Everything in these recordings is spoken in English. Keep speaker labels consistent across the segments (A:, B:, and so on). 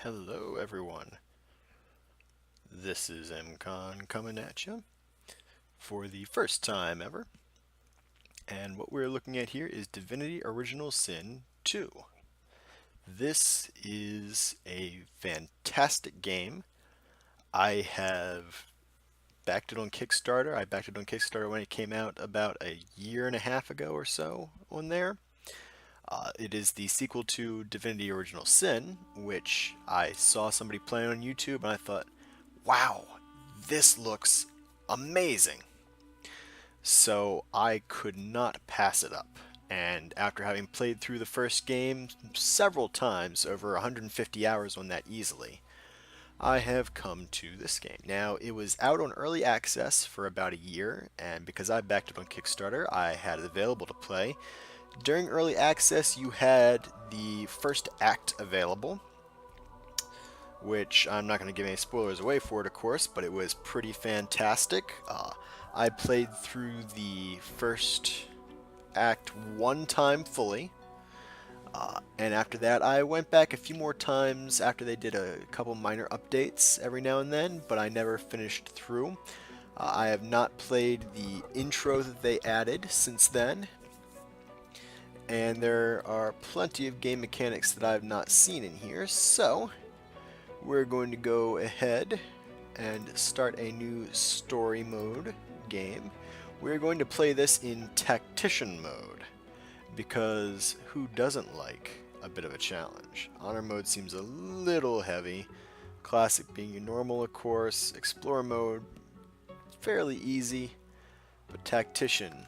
A: Hello everyone, this is MCon coming at you for the first time ever, and what we're looking at here is Divinity Original Sin 2. This is a fantastic game. I have backed it on Kickstarter. I backed it on Kickstarter when it came out about a year and a half ago or so on there. It is the sequel to Divinity Original Sin, which I saw somebody playing on YouTube and I thought, wow, this looks amazing. So I could not pass it up. And after having played through the first game several times, over 150 hours on that easily, I have come to this game. Now, it was out on early access for about a year, and because I backed it on Kickstarter, I had it available to play. During early access, you had the first act available, which I'm not going to give any spoilers away for it, of course, but it was pretty fantastic. I played through the first act one time fully, and after that I went back a few more times after they did a couple minor updates every now and then, but I never finished through. I have not played the intro that they added since then, and there are plenty of game mechanics that I have not seen in here, so we're going to go ahead and start a new story mode game. We're going to play this in tactician mode, because who doesn't like a bit of a challenge? Honor mode seems a little heavy, classic being your normal, of course, explorer mode fairly easy, but tactician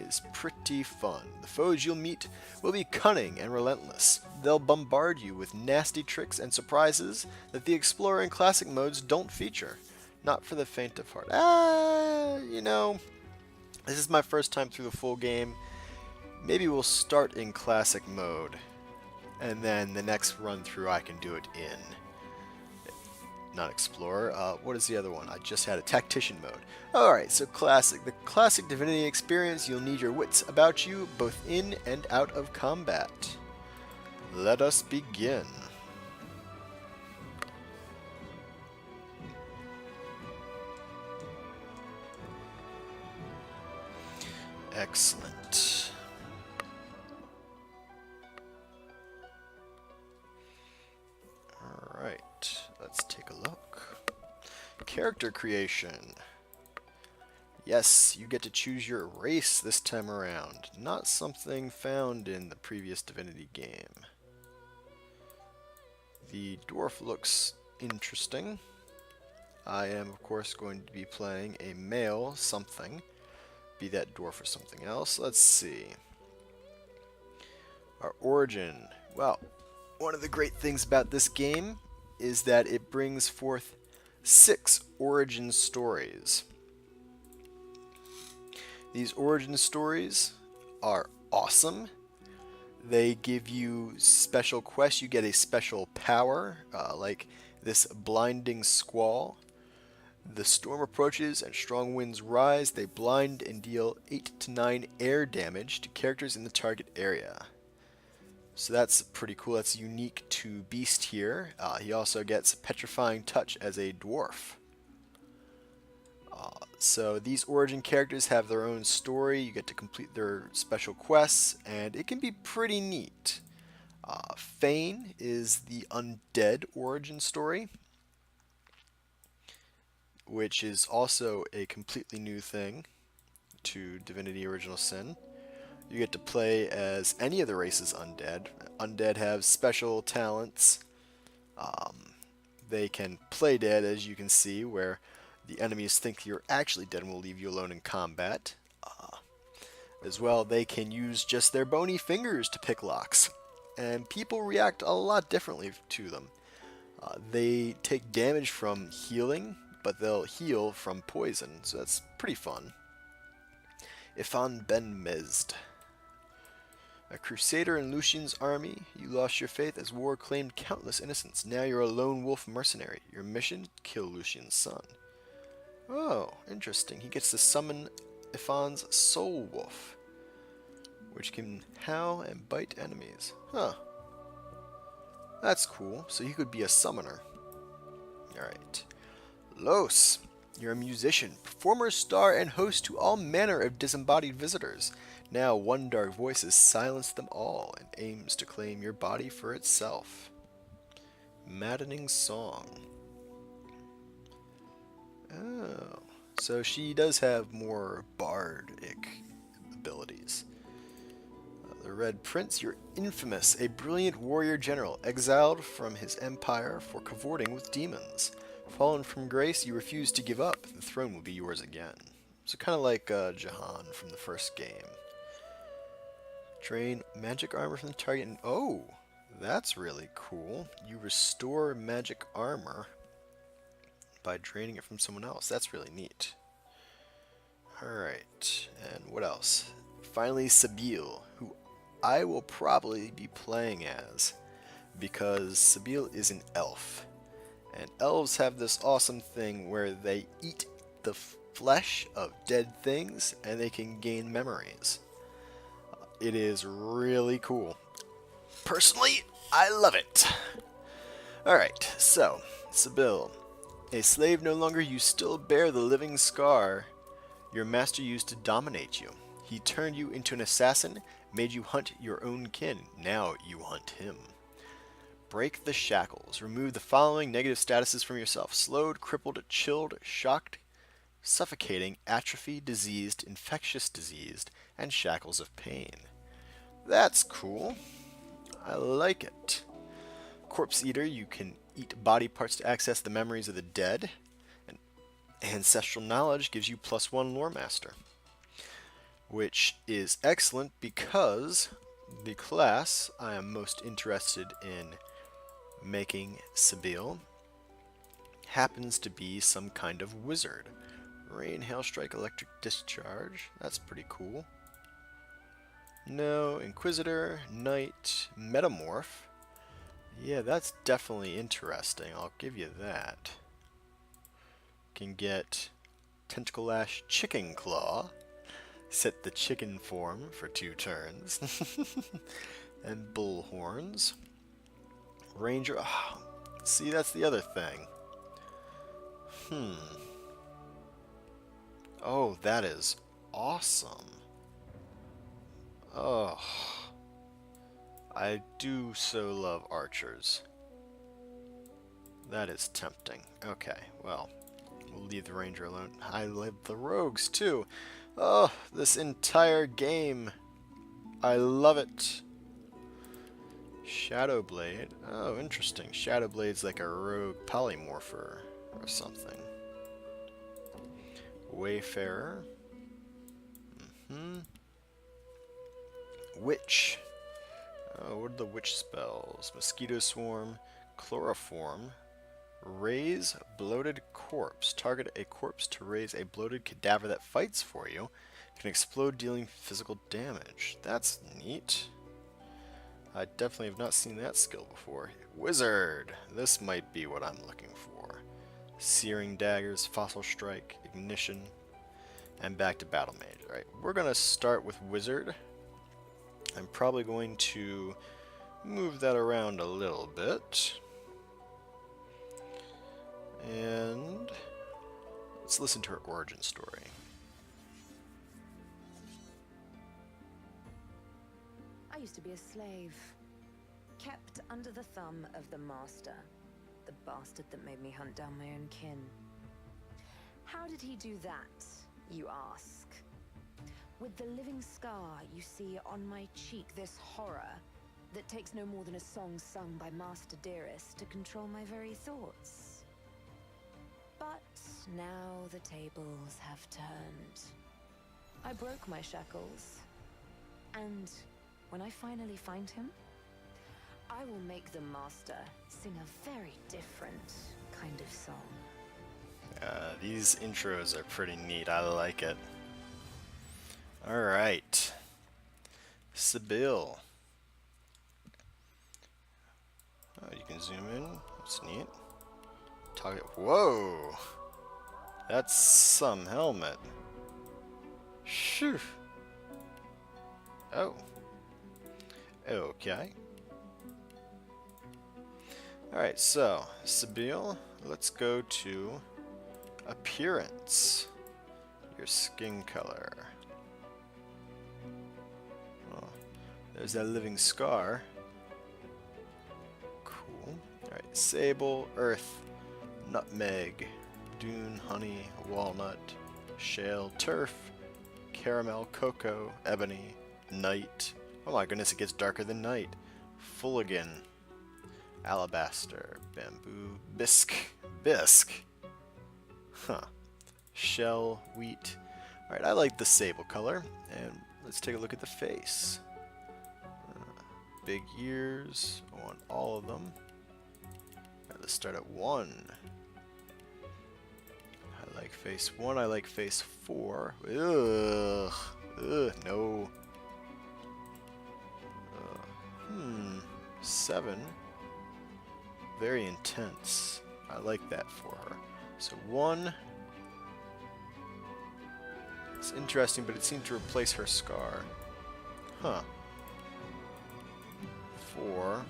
A: is pretty fun. The foes you'll meet will be cunning and relentless. They'll bombard you with nasty tricks and surprises that the Explorer and Classic modes don't feature. Not for the faint of heart. This is my first time through the full game. Maybe we'll start in Classic mode, and then the next run through I can do it in not Explorer. What is the other one? I just had a Tactician mode. Alright, so Classic. The Classic Divinity experience, you'll need your wits about you, both in and out of combat. Let us begin. Excellent. Alright, let's take a look. Character creation. Yes, you get to choose your race this time around, not something found in the previous Divinity game. The dwarf looks interesting. I am, of course, going to be playing a male something, be that dwarf or something else. Let's see. Our origin. Well, one of the great things about this game is that it brings forth 6 origin stories. These origin stories are awesome. They give you special quests. You get a special power, like this blinding squall. The storm approaches and strong winds rise. They blind and deal 8 to 9 air damage to characters in the target area. So that's pretty cool. That's unique to Beast here. He also gets Petrifying Touch as a dwarf. So these origin characters have their own story. You get to complete their special quests, and it can be pretty neat. Fane is the undead origin story, which is also a completely new thing to Divinity Original Sin. You get to play as any of the races undead. Undead have special talents. They can play dead, as you can see, where the enemies think you're actually dead and will leave you alone in combat. As well, they can use just their bony fingers to pick locks, and people react a lot differently to them. They take damage from healing, but they'll heal from poison, so that's pretty fun. Ifan Ben Mezd. A crusader in Lucian's army, you lost your faith as war claimed countless innocents. Now you're a lone wolf mercenary. Your mission? Kill Lucian's son. Oh, interesting. He gets to summon Ifan's soul wolf, which can howl and bite enemies. Huh. That's cool. So he could be a summoner. Alright. Los. You're a musician, performer, star, and host to all manner of disembodied visitors. Now one dark voice has silenced them all and aims to claim your body for itself. Maddening song. Oh. So she does have more bardic abilities. The Red Prince, you're infamous, a brilliant warrior general, exiled from his empire for cavorting with demons. Fallen from grace, you refuse to give up. The throne will be yours again. So kind of like Jahan from the first game. Drain magic armor from the target. And, oh, that's really cool. You restore magic armor by draining it from someone else. That's really neat. Alright, and what else? Finally, Sabile, who I will probably be playing as, because Sabile is an elf. And elves have this awesome thing where they eat the flesh of dead things and they can gain memories. It is really cool. Personally, I love it. Alright, so, Sabile. A slave no longer, you still bear the living scar your master used to dominate you. He turned you into an assassin, made you hunt your own kin. Now you hunt him. Break the shackles. Remove the following negative statuses from yourself. Slowed, crippled, chilled, shocked, suffocating, atrophy, diseased, infectious diseased, and shackles of pain. That's cool. I like it. Corpse Eater, you can eat body parts to access the memories of the dead. And Ancestral Knowledge gives you +1 Lore Master, which is excellent because the class I am most interested in making Sabile happens to be some kind of wizard. Rain, Hail Strike, Electric Discharge. That's pretty cool. No, Inquisitor, Knight, Metamorph. Yeah, that's definitely interesting. I'll give you that. Can get Tentacle Lash, Chicken Claw. Set the chicken form for 2 turns. And Bull Horns. Ranger. Oh, see, that's the other thing. Oh, that is awesome. Oh. I do so love archers. That is tempting. Okay, well, we'll leave the ranger alone. I love the rogues too. Oh, this entire game. I love it. Shadowblade. Oh, interesting. Shadowblade's like a rogue polymorpher or something. Wayfarer. Witch. Oh, what are the witch spells? Mosquito Swarm, Chloroform, Raise Bloated Corpse. Target a corpse to raise a bloated cadaver that fights for you. Can explode, dealing physical damage. That's neat. I definitely have not seen that skill before. Wizard. This might be what I'm looking for. Searing Daggers, Fossil Strike, Ignition, and back to Battle Mage. Alright, we're going to start with Wizard. I'm probably going to move that around a little bit. And let's listen to her origin story.
B: I used to be a slave, kept under the thumb of the master, the bastard that made me hunt down my own kin. How did he do that, you ask? With the living scar you see on my cheek, this horror that takes no more than a song sung by Master Dearest to control my very thoughts. But now the tables have turned. I broke my shackles, and when I finally find him, I will make the master sing a very different kind of song.
A: These intros are pretty neat. I like it. Alright. Sabile. Oh, you can zoom in. That's neat. Target. Whoa! That's some helmet. Shoo! Oh. Okay. Alright, so, Sabine, let's go to appearance. Your skin color. Oh, there's that living scar. Cool. Alright, sable, earth, nutmeg, dune, honey, walnut, shale, turf, caramel, cocoa, ebony, night. Oh my goodness, it gets darker than night. Fulligan, alabaster, bamboo, bisque. Huh. Shell, wheat. Alright, I like the sable color. And let's take a look at the face. Big ears on all of them. Alright, let's start at 1. I like face 1, I like face 4. Ugh. Ugh, no. 7. Very intense. I like that for her. So 1. It's interesting, but it seemed to replace her scar. Huh. 4.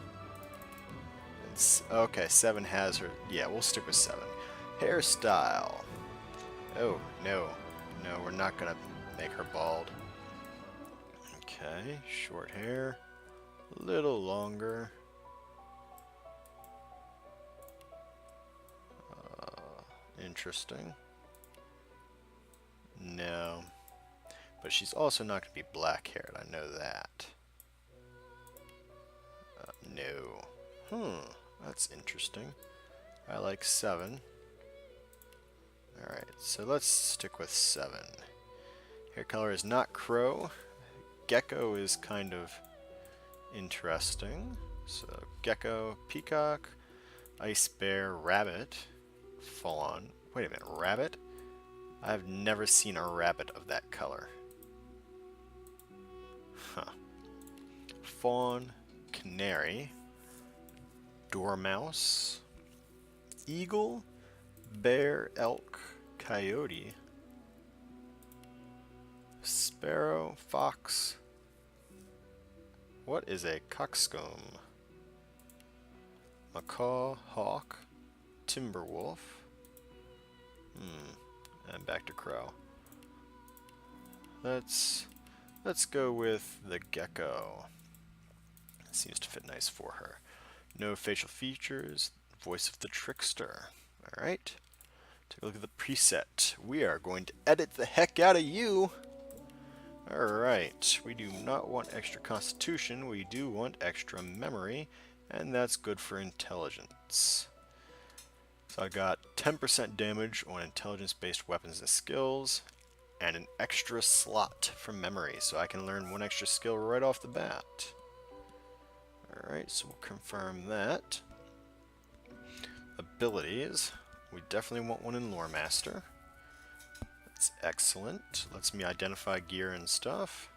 A: Okay, 7 has her. Yeah, we'll stick with 7. Hairstyle. Oh, no. No, we're not going to make her bald. Okay, short hair. A little longer. Interesting. No. But she's also not going to be black-haired, I know that. No. That's interesting. I like 7. Alright, so let's stick with 7. Hair color is not crow. Gecko is kind of interesting. So, gecko, peacock, ice bear, rabbit, fawn. Wait a minute, rabbit? I've never seen a rabbit of that color. Huh. Fawn, canary, dormouse, eagle, bear, elk, coyote, sparrow, fox. What is a coxcomb? Macaw, hawk, timber wolf. And back to crow. Let's go with the gecko. Seems to fit nice for her. No facial features. Voice of the trickster. Alright. Take a look at the preset. We are going to edit the heck out of you. Alright. We do not want extra constitution. We do want extra memory. And that's good for intelligence. So I got 10% damage on intelligence-based weapons and skills, and an extra slot for memory, so I can learn 1 extra skill right off the bat. Alright, so we'll confirm that. Abilities. We definitely want one in Lore Master. That's excellent. Lets me identify gear and stuff.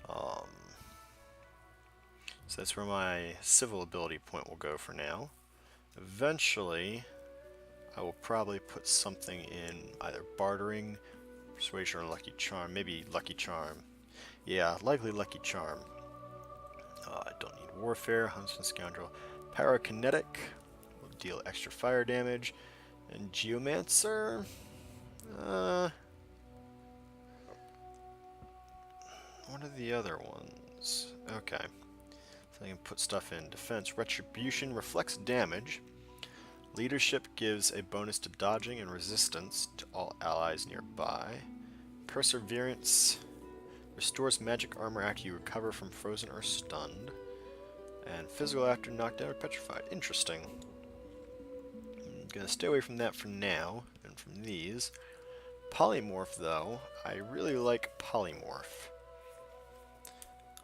A: So that's where my civil ability point will go for now. Eventually, I will probably put something in either bartering, persuasion, or lucky charm. Maybe lucky charm. Yeah, likely lucky charm. I don't need warfare, huntsman, scoundrel. Pyrokinetic will deal extra fire damage. And geomancer. What are the other ones? Okay. So I can put stuff in defense. Retribution reflects damage. Leadership gives a bonus to dodging and resistance to all allies nearby. Perseverance restores magic armor after you recover from frozen or stunned. And physical after knocked down or petrified. Interesting. I'm gonna stay away from that for now, and from these. Polymorph, though, I really like polymorph.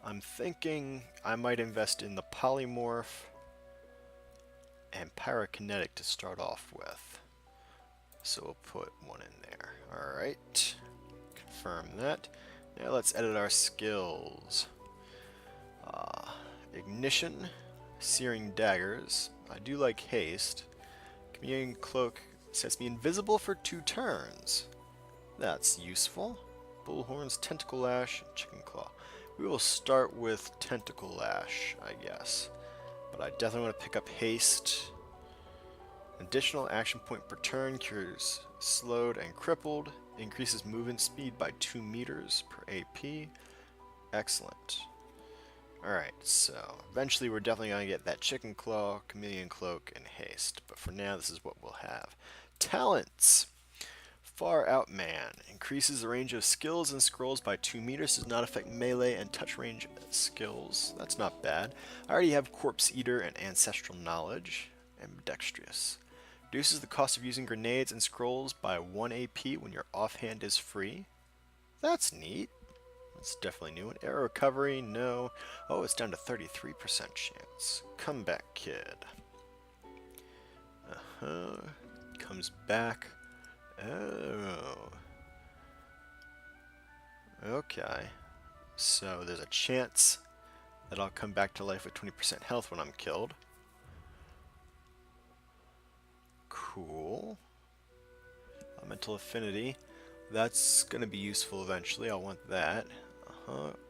A: I'm thinking I might invest in the polymorph and pyrokinetic to start off with. So we'll put one in there. Alright. Confirm that. Now let's edit our skills. Ignition, searing daggers. I do like haste. Communicating cloak sets me invisible for 2 turns. That's useful. Bullhorns, tentacle lash, chicken claw. We will start with tentacle lash, I guess. but I definitely want to pick up haste. Additional action point per turn, cures slowed and crippled, increases movement speed by 2 meters per AP. Excellent. Alright, so eventually we're definitely going to get that Chicken Claw, Chameleon Cloak, and Haste, but for now this is what we'll have. Talents! Far Out Man. Increases the range of skills and scrolls by 2 meters. Does not affect melee and touch range skills. That's not bad. I already have Corpse Eater and Ancestral Knowledge. Ambidextrous. Reduces the cost of using grenades and scrolls by 1 AP when your offhand is free. That's neat. That's definitely new. Arrow recovery, no. Oh, it's down to 33% chance. Comeback Kid. Comes back. Oh. Okay. So there's a chance that I'll come back to life with 20% health when I'm killed. Cool. Elemental Affinity. That's going to be useful eventually. I'll want that.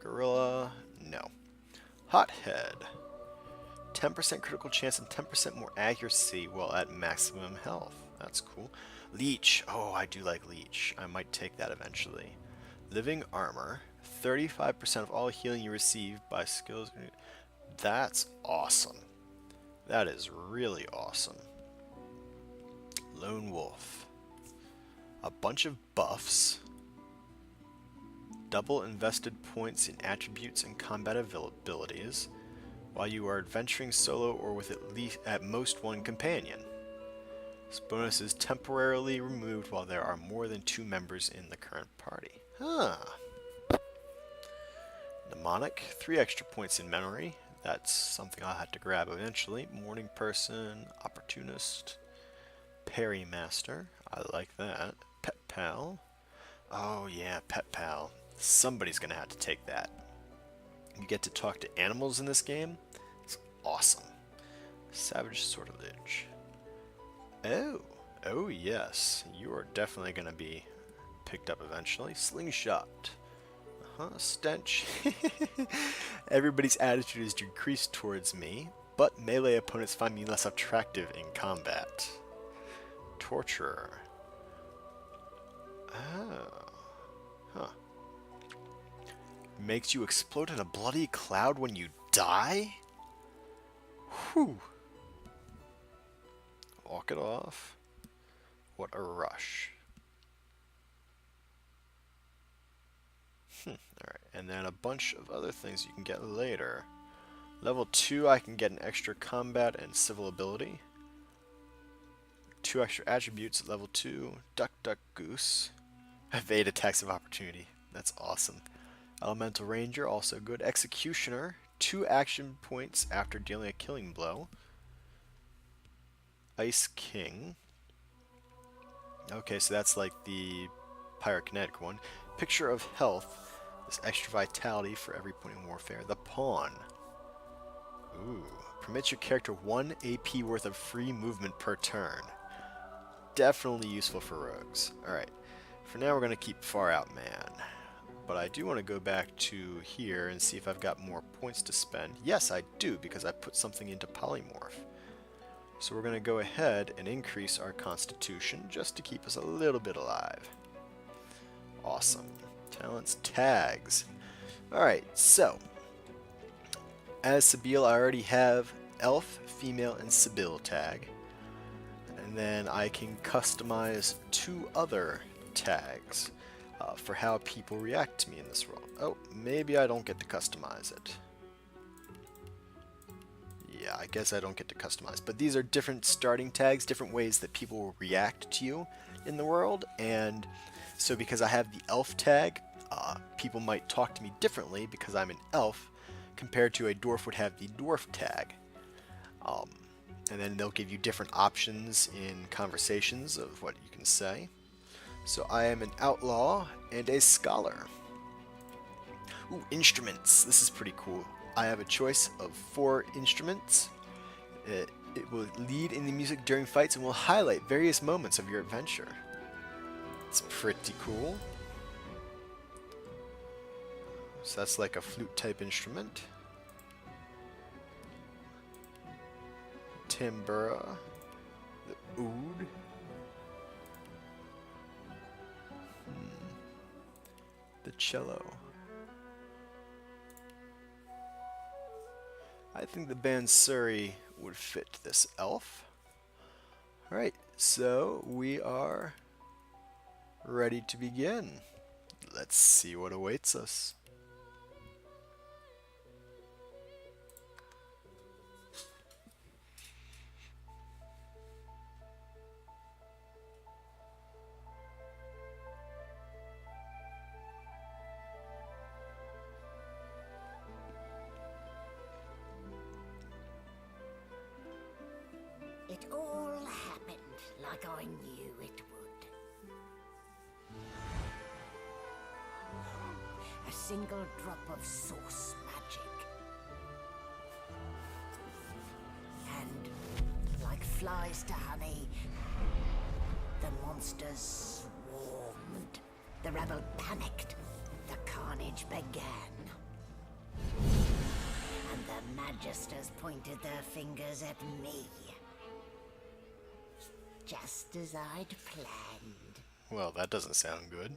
A: Gorilla. No. Hothead. 10% critical chance and 10% more accuracy while at maximum health. That's cool. Leech. Oh, I do like Leech. I might take that eventually. Living Armor. 35% of all healing you receive by skills. That's awesome. That is really awesome. Lone Wolf. A bunch of buffs. Double invested points in attributes and combat abilities while you are adventuring solo or with at most one companion. This bonus is temporarily removed while there are more than 2 members in the current party. Huh. Mnemonic, 3 extra points in memory. That's something I'll have to grab eventually. Morning Person, Opportunist, Parry Master. I like that. Pet Pal. Oh yeah, Pet Pal. Somebody's gonna have to take that. You get to talk to animals in this game. It's awesome. Savage Sortilege. Oh yes. You are definitely gonna be picked up eventually. Slingshot. Stench. Everybody's attitude is decreased towards me, but melee opponents find me less attractive in combat. Torturer. Oh. Huh. Makes you explode in a bloody cloud when you die? Whew. Walk it off. What a rush. Alright, and then a bunch of other things you can get later. Level 2, I can get an extra combat and civil ability. 2 extra attributes at level 2. Duck, Duck, Goose. Evade attacks of opportunity. That's awesome. Elemental Ranger, also good. Executioner, 2 action points after dealing a killing blow. Ice King. Okay, so that's like the pyrokinetic one. Picture of Health. This extra vitality for every point in warfare. The Pawn. Ooh. Permits your character 1 AP worth of free movement per turn. Definitely useful for rogues. Alright. For now we're going to keep Far Out Man. But I do want to go back to here and see if I've got more points to spend. Yes, I do, because I put something into Polymorph. So we're going to go ahead and increase our Constitution just to keep us a little bit alive. Awesome. Talents, tags. Alright, so as Sabile, I already have Elf, Female, and Sabile tag. And then I can customize 2 other tags for how people react to me in this world. Oh, maybe I don't get to customize it. Yeah, I guess I don't get to customize. But these are different starting tags, different ways that people will react to you in the world. And so because I have the elf tag, people might talk to me differently because I'm an elf compared to a dwarf would have the dwarf tag. And then they'll give you different options in conversations of what you can say. So I am an outlaw and a scholar. Ooh, instruments. This is pretty cool. I have a choice of 4 instruments. It will lead in the music during fights and will highlight various moments of your adventure. It's pretty cool. So that's like a flute type instrument. tambura, the oud, the cello. I think the Bansuri would fit this elf. Alright, so we are ready to begin. Let's see what awaits us.
C: It all happened like I knew it would. A single drop of source magic. And like flies to honey, the monsters swarmed. The rebel panicked. The carnage began. And the magisters pointed their fingers at me. Just as I'd planned.
A: Well, that doesn't sound good.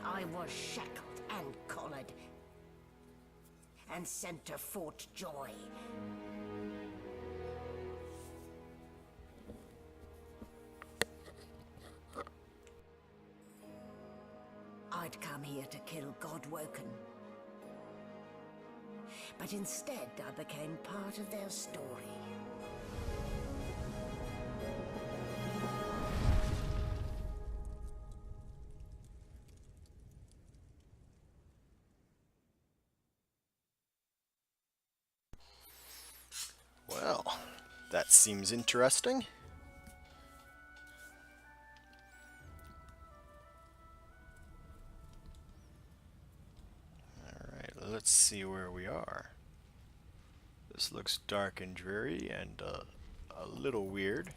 C: I was shackled and collared. And sent to Fort Joy. I'd come here to kill Godwoken. But instead, I became part of their story.
A: Well, that seems interesting. Alright, let's see where we are. This looks dark and dreary and a little weird.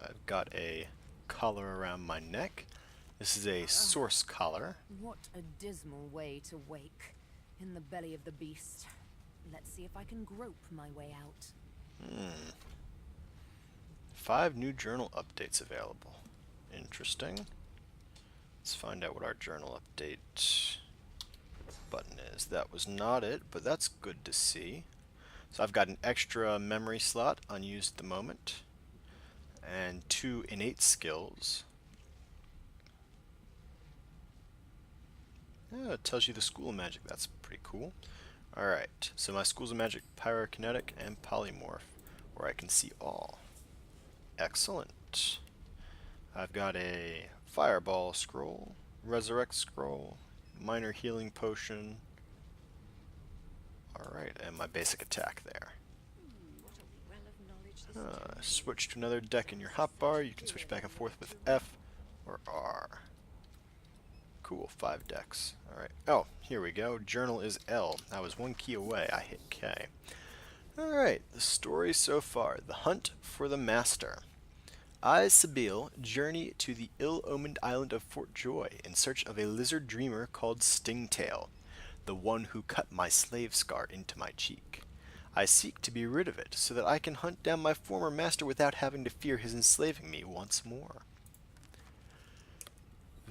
A: I've got a collar around my neck. This is a source collar.
B: What a dismal way to wake. In the belly of the beast. Let's see if I can grope my way out.
A: 5 new journal updates available. Interesting. Let's find out what our journal update button is. That was not it, but that's good to see. So I've got an extra memory slot unused at the moment, and 2 innate skills. Yeah, it tells you the school of magic. That's pretty cool. Alright, so my schools of magic, pyrokinetic and polymorph, where I can see all. Excellent. I've got a fireball scroll, resurrect scroll, minor healing potion. Alright, and my basic attack there. Switch to another deck in your hotbar. You can switch back and forth with F or R. Cool, 5 decks. Alright. Oh, here we go. Journal is L. I was 1 key away. I hit K. Alright, the story so far. The Hunt for the Master. I, Sabile, journey to the ill-omened island of Fort Joy in search of a lizard dreamer called Stingtail, the one who cut my slave scar into my cheek. I seek to be rid of it so that I can hunt down my former master without having to fear his enslaving me once more.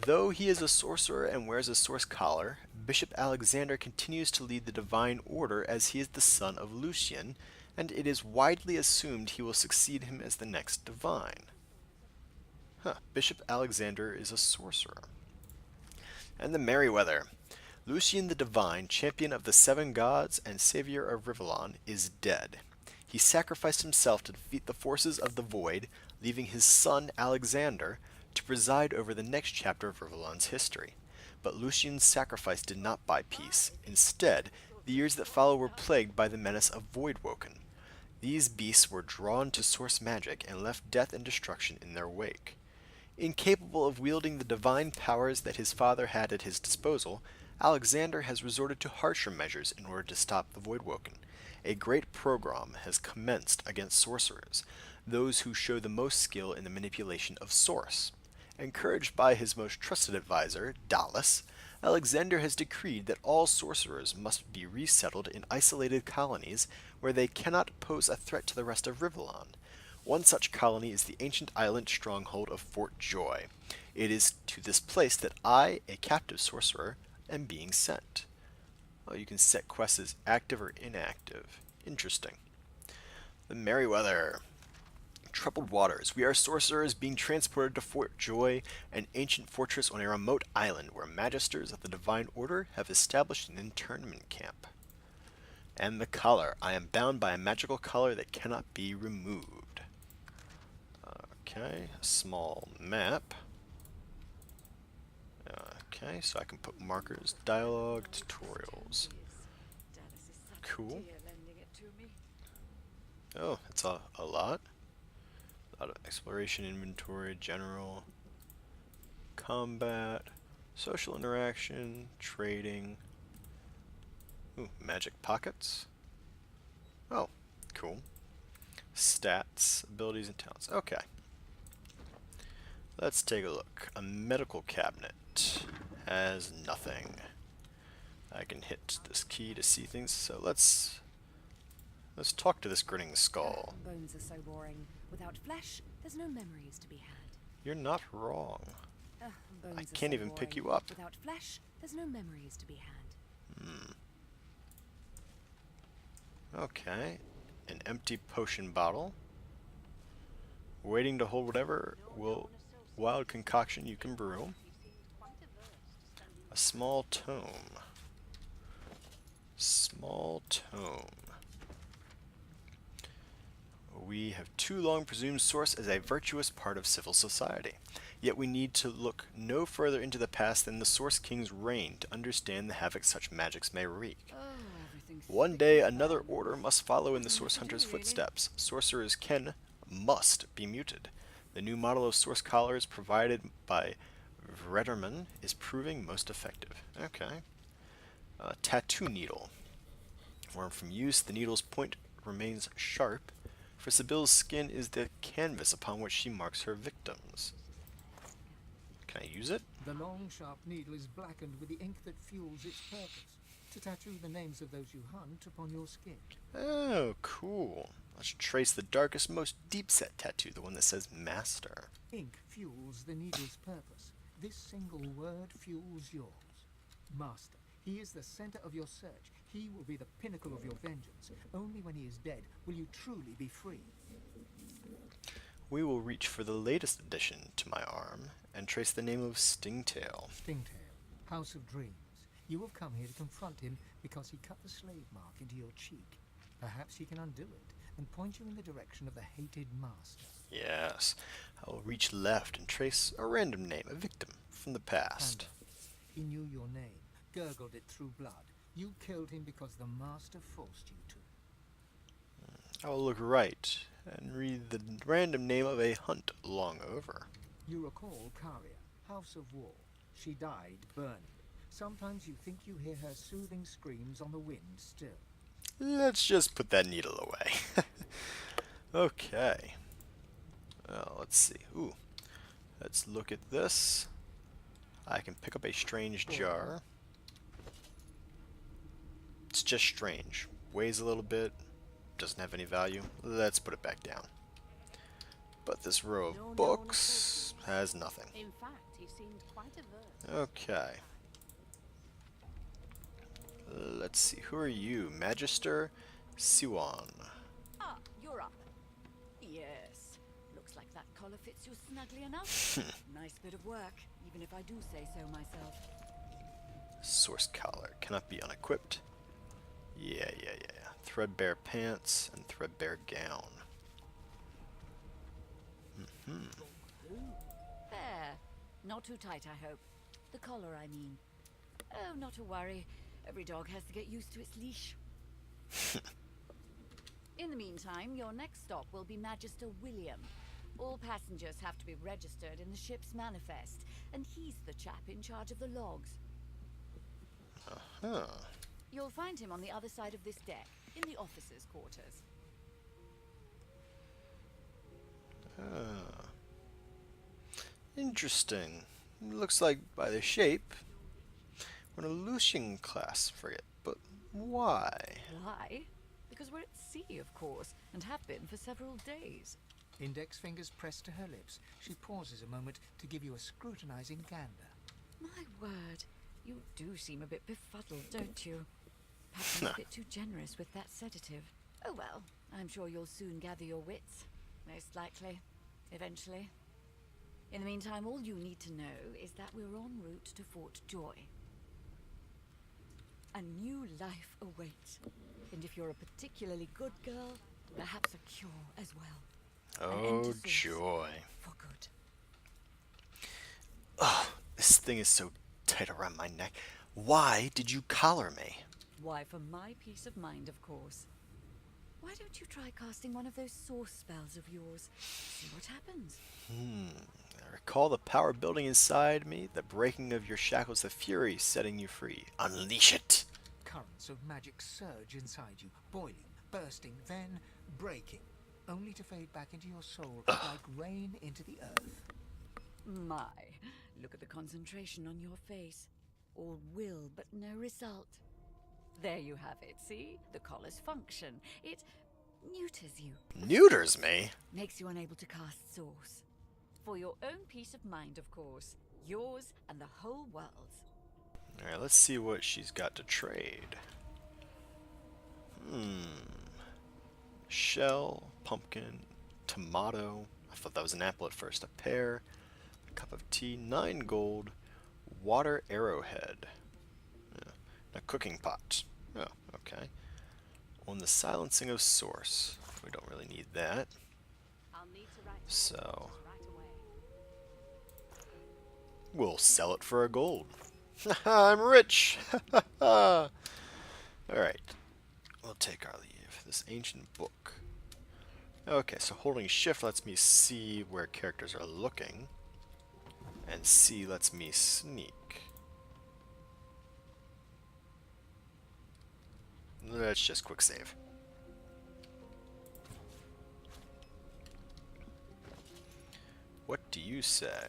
A: Though he is a sorcerer and wears a source collar, Bishop Alexander continues to lead the Divine Order as he is the son of Lucian, and it is widely assumed he will succeed him as the next Divine. Bishop Alexander is a sorcerer. And the Merryweather. Lucian the Divine, champion of the 7 gods and savior of Rivellon, is dead. He sacrificed himself to defeat the forces of the Void, leaving his son Alexander to preside over the next chapter of Rivellon's history. But Lucian's sacrifice did not buy peace. Instead, the years that follow were plagued by the menace of Voidwoken. These beasts were drawn to source magic and left death and destruction in their wake. Incapable of wielding the divine powers that his father had at his disposal, Alexander has resorted to harsher measures in order to stop the Voidwoken. A great pogrom has commenced against sorcerers, those who show the most skill in the manipulation of source. Encouraged by his most trusted advisor, Dallas, Alexander has decreed that all sorcerers must be resettled in isolated colonies where they cannot pose a threat to the rest of Rivellon. One such colony is the ancient island stronghold of Fort Joy. It is to this place that I, a captive sorcerer, am being sent. Oh, you can set quests as active or inactive. Interesting. The Merryweather. Troubled waters. We are sorcerers being transported to Fort Joy, an ancient fortress on a remote island where magisters of the Divine Order have established an internment camp. And the collar. I am bound by a magical collar that cannot be removed. Okay, a small map. Okay, so I can put markers, dialogue, tutorials. Cool. Oh, it's a lot. A lot of exploration, inventory, general, combat, social interaction, trading. Ooh, magic pockets. Oh, cool. Stats, abilities, and talents. Okay. Let's take a look. A medical cabinet has nothing. I can hit this key to see things, so let's talk to this grinning skull.
B: Bones are so boring. Without flesh, there's no memories to be had.
A: You're not wrong.
B: Bones
A: I
B: are
A: can't
B: so
A: even pick
B: boring.
A: you up.
B: Without flesh, there's no memories to be had.
A: Okay. An empty potion bottle. Waiting to hold whatever wild concoction you can brew. A small tome. Small tome. We have too long presumed source as a virtuous part of civil society. Yet we need to look no further into the past than the Source King's reign to understand the havoc such magics may wreak. One day, another order must follow in the Source Hunter's footsteps. Sorcerers must be muted. The new model of Source Collars provided by Vrederman is proving most effective. Okay. Tattoo needle. Formed from use, the needle's point remains sharp, for Sibyl's skin is the canvas upon which she marks her victims. Can I use it?
D: The long, sharp needle is blackened with the ink that fuels its purpose, to tattoo the names of those you hunt upon your skin.
A: Oh, cool. Let's trace the darkest, most deep-set tattoo, the one that says Master.
D: Ink fuels the needle's purpose. This single word fuels yours. Master. He is the center of your search. He will be the pinnacle of your vengeance. Only when he is dead will you truly be free.
A: We will reach for the latest addition to my arm and trace the name of Stingtail.
D: Stingtail, House of Dreams. You have come here to confront him because he cut the slave mark into your cheek. Perhaps he can undo it and point you in the direction of the hated master.
A: Yes. I will reach left and trace a random name, a victim from the past.
D: He knew your name, gurgled it through blood. You killed him because the master forced you to.
A: I will look right and read the random name of a hunt long over.
D: You recall Karia, House of War. She died burning. Sometimes you think you hear her soothing screams on the wind still.
A: Let's just put that needle away. Okay. Well, let's see. Ooh. Let's look at this. I can pick up a strange jar. It's just strange. Weighs a little bit. Doesn't have any value. Let's put it back down. But this row of books has nothing.
E: In fact, he seemed quite averse.
A: Okay. Let's see. Who are you? Magister Siwan.
E: Ah, you're up. Yes. Looks like that collar fits you snugly enough. Nice bit of work, even if I do say so myself.
A: Source collar. Cannot be unequipped. Yeah. Threadbare pants and threadbare gown.
E: There. Not too tight, I hope. The collar, I mean. Oh, not to worry. Every dog has to get used to its leash. In the meantime, your next stop will be Magister William. All passengers have to be registered in the ship's manifest, and he's the chap in charge of the logs.
A: Huh.
E: You'll find him on the other side of this deck, in the officers' quarters.
A: Interesting. Looks like by the shape, We're in a Lucian class frigate, but why?
E: Why? Because we're at sea, of course, and have been for several days.
D: Index fingers pressed to her lips, she pauses a moment to give you a scrutinizing gander.
E: My word, you do seem a bit befuddled, don't you? Perhaps I'm a bit too generous with that sedative. Oh well, I'm sure you'll soon gather your wits. Most likely. Eventually. In the meantime, all you need to know is that we're en route to Fort Joy. A new life awaits. And if you're a particularly good girl, perhaps a cure as well. An end
A: Oh,
E: to
A: joy.
E: for good.
A: Ugh, this thing is so tight around my neck. Why did you collar me?
E: Why, for my peace of mind, of course. Why don't you try casting one of those source spells of yours? See what happens.
A: I recall the power building inside me, the breaking of your shackles, the fury setting you free. Unleash it!
D: Currents of magic surge inside you, boiling, bursting, then breaking, only to fade back into your soul like rain into the earth.
E: My, look at the concentration on your face. All will, but no result. There you have it, see? The collar's function. It neuters you.
A: Neuters me?
E: Makes you unable to cast source. For your own peace of mind, of course. Yours and the whole world's.
A: Alright, let's see what she's got to trade. Shell, pumpkin, tomato. I thought that was an apple at first. A pear, a cup of tea, 9 gold, water arrowhead, a cooking pot. Oh, okay. On the silencing of source. We don't really need that. So we'll sell it for a gold. I'm rich! Alright. We'll take our leave. This ancient book. Okay, so holding shift lets me see where characters are looking. And C lets me sneak. Let's just quick save. What do you say?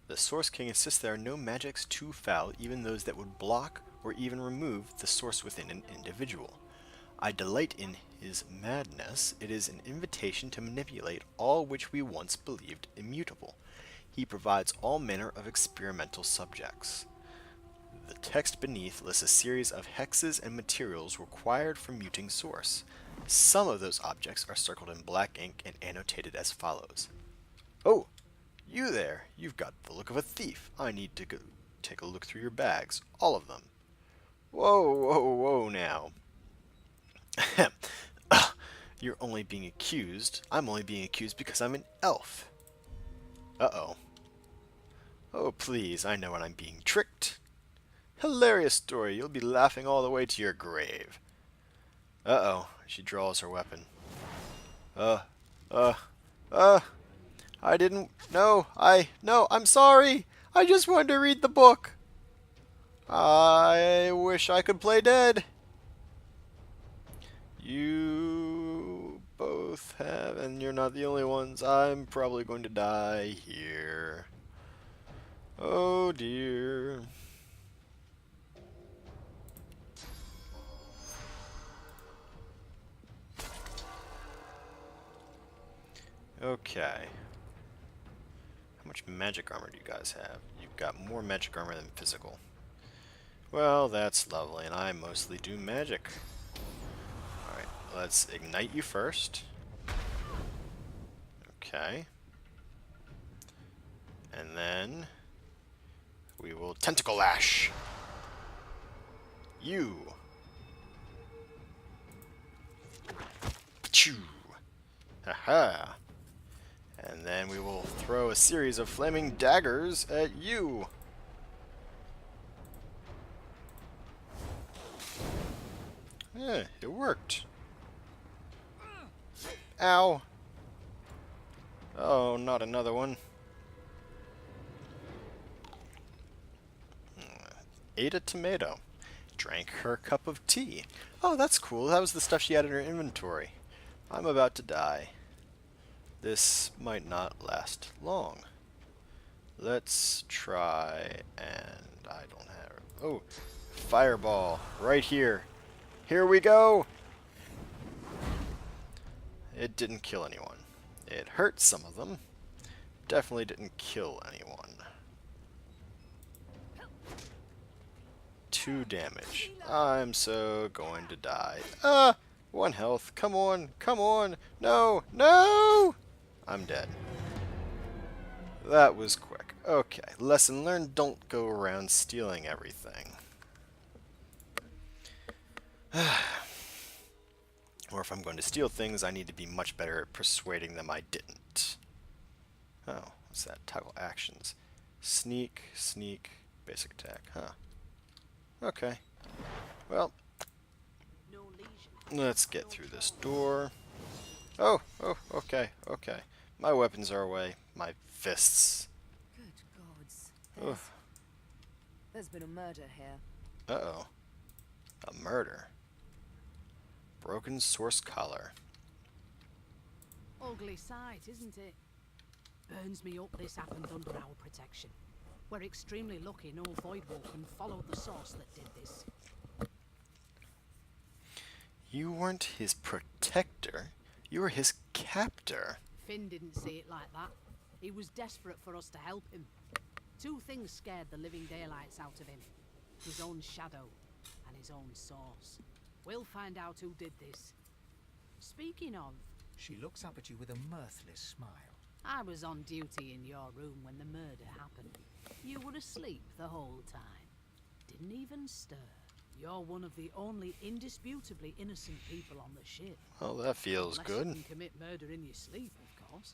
A: The Source King insists there are no magics too foul, even those that would block or even remove the source within an individual. I delight in his madness. It is an invitation to manipulate all which we once believed immutable. He provides all manner of experimental subjects. The text beneath lists a series of hexes and materials required for muting source. Some of those objects are circled in black ink and annotated as follows. Oh, you there. You've got the look of a thief. I need to go take a look through your bags. All of them. Whoa, whoa, whoa now. You're only being accused. I'm only being accused because I'm an elf. Uh-oh. Oh, please, I know when I'm being tricked. Hilarious story. You'll be laughing all the way to your grave. Uh-oh. She draws her weapon. I didn't... No, I'm sorry. I just wanted to read the book. I wish I could play dead. You both have, and you're not the only ones. I'm probably going to die here. Oh dear. Okay. How much magic armor do you guys have? You've got more magic armor than physical. Well, that's lovely, and I mostly do magic. Alright, let's ignite you first. Okay. And then we will tentacle lash. You. Achoo. Haha. And then we will throw a series of flaming daggers at you. Yeah, it worked. Ow. Oh, not another one. Ate a tomato. Drank her cup of tea. Oh, that's cool. That was the stuff she had in her inventory. I'm about to die. This might not last long. Let's try and Oh, fireball right here. Here we go! It didn't kill anyone. It hurt some of them. Definitely didn't kill anyone. 2 damage. I'm so going to die. Ah! 1 health. Come on. Come on. No. No! I'm dead. That was quick. Okay. Lesson learned. Don't go around stealing everything. Or if I'm going to steal things, I need to be much better at persuading them I didn't. Oh, what's that? Toggle actions. Sneak, sneak, basic attack. Huh. Okay. Well, let's get through this door. Oh, okay, okay. My weapons are away. My fists.
B: Good gods.
A: Ugh.
B: There's been a murder here.
A: Uh-oh. A murder. Broken source collar.
F: Ugly sight, isn't it? Burns me up this happened under our protection. We're extremely lucky no Voidwalker followed the source that did this.
A: You weren't his protector. You were his captor.
F: Finn didn't see it like that. He was desperate for us to help him. 2 things scared the living daylights out of him. His own shadow and his own source. We'll find out who did this. Speaking of,
D: She looks up at you with a mirthless smile.
F: I was on duty in your room when the murder happened. You were asleep the whole time. Didn't even stir. You're one of the only indisputably innocent people on the ship.
A: Well, that feels
F: Unless
A: good.
F: you can commit murder in your sleep, of course.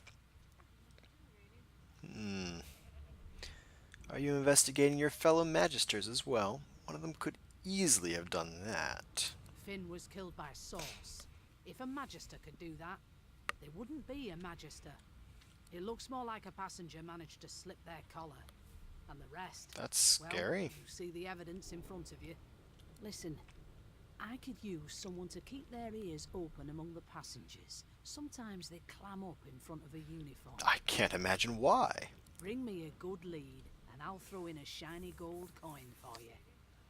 A: Are you investigating your fellow magisters as well? One of them could easily have done that.
F: Finn was killed by Source. If a Magister could do that, there wouldn't be a Magister. It looks more like a passenger managed to slip their collar. And the rest...
A: That's
F: well,
A: scary.
F: you see the evidence in front of you. Listen, I could use someone to keep their ears open among the passengers. Sometimes they clam up in front of a uniform.
A: I can't imagine why.
F: Bring me a good lead, and I'll throw in a shiny gold coin for you.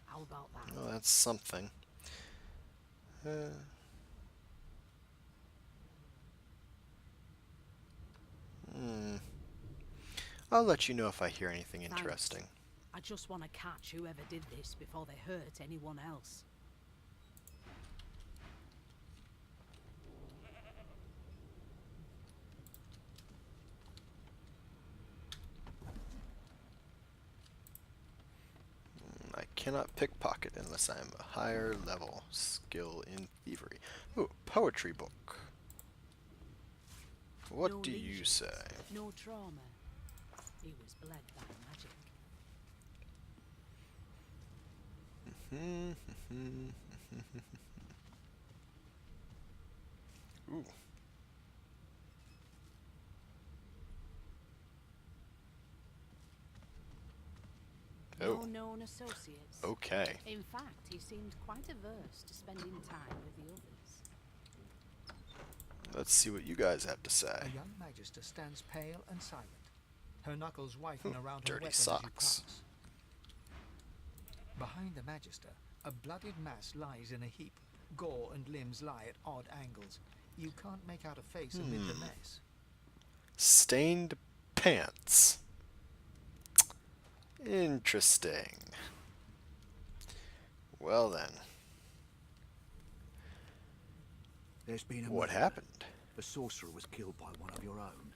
F: How about that?
A: Well, that's something. I'll let you know if I hear anything
F: Thanks.
A: interesting.
F: I just want to catch whoever did this before they hurt anyone else.
A: I cannot pickpocket unless I'm a higher level skill in thievery. Ooh, poetry book. What
F: No
A: do you
F: lesions,
A: say?
F: No trauma. He was bled by magic.
A: Ooh.
F: No
A: Oh,
F: known associates.
A: okay.
F: In fact, he seemed quite averse to spending time with the others.
A: Let's see what you guys have to
D: A
A: say.
D: young magister stands pale and silent, her knuckles whiten around her
A: Dirty
D: weapon
A: socks.
D: as you pass. Behind the magister, a bloodied mass lies in a heap. Gore and limbs lie at odd angles. You can't make out a face amid the mess.
A: Stained pants. Interesting. Well then,
G: There's been a
A: what
G: murder.
A: happened?
G: The sorcerer was killed by one of your own.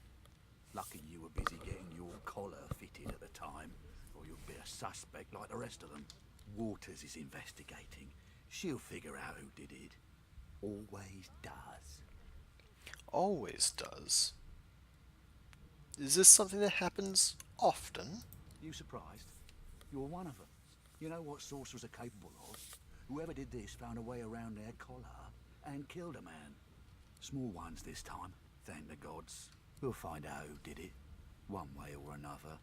G: Lucky you were busy getting your collar fitted at the time, or you'd be a suspect like the rest of them. Waters is investigating. She'll figure out who did it. Always does.
A: Always does. Is this something that happens often?
G: You surprised? You're one of them. You know what sorcerers are capable of? Whoever did this found a way around their collar and killed a man. Small ones this time, thank the gods. We'll find out who did it, one way or another.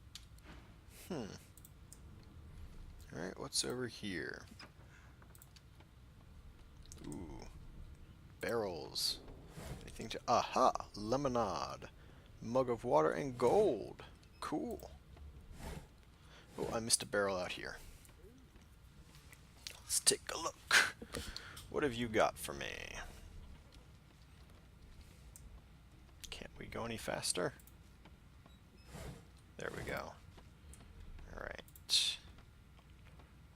A: Alright, what's over here? Ooh. Barrels. Anything to... Aha! Lemonade. Mug of water and gold. Cool. Oh, I missed a barrel out here. Let's take a look. What have you got for me? Can't we go any faster? There we go. Alright.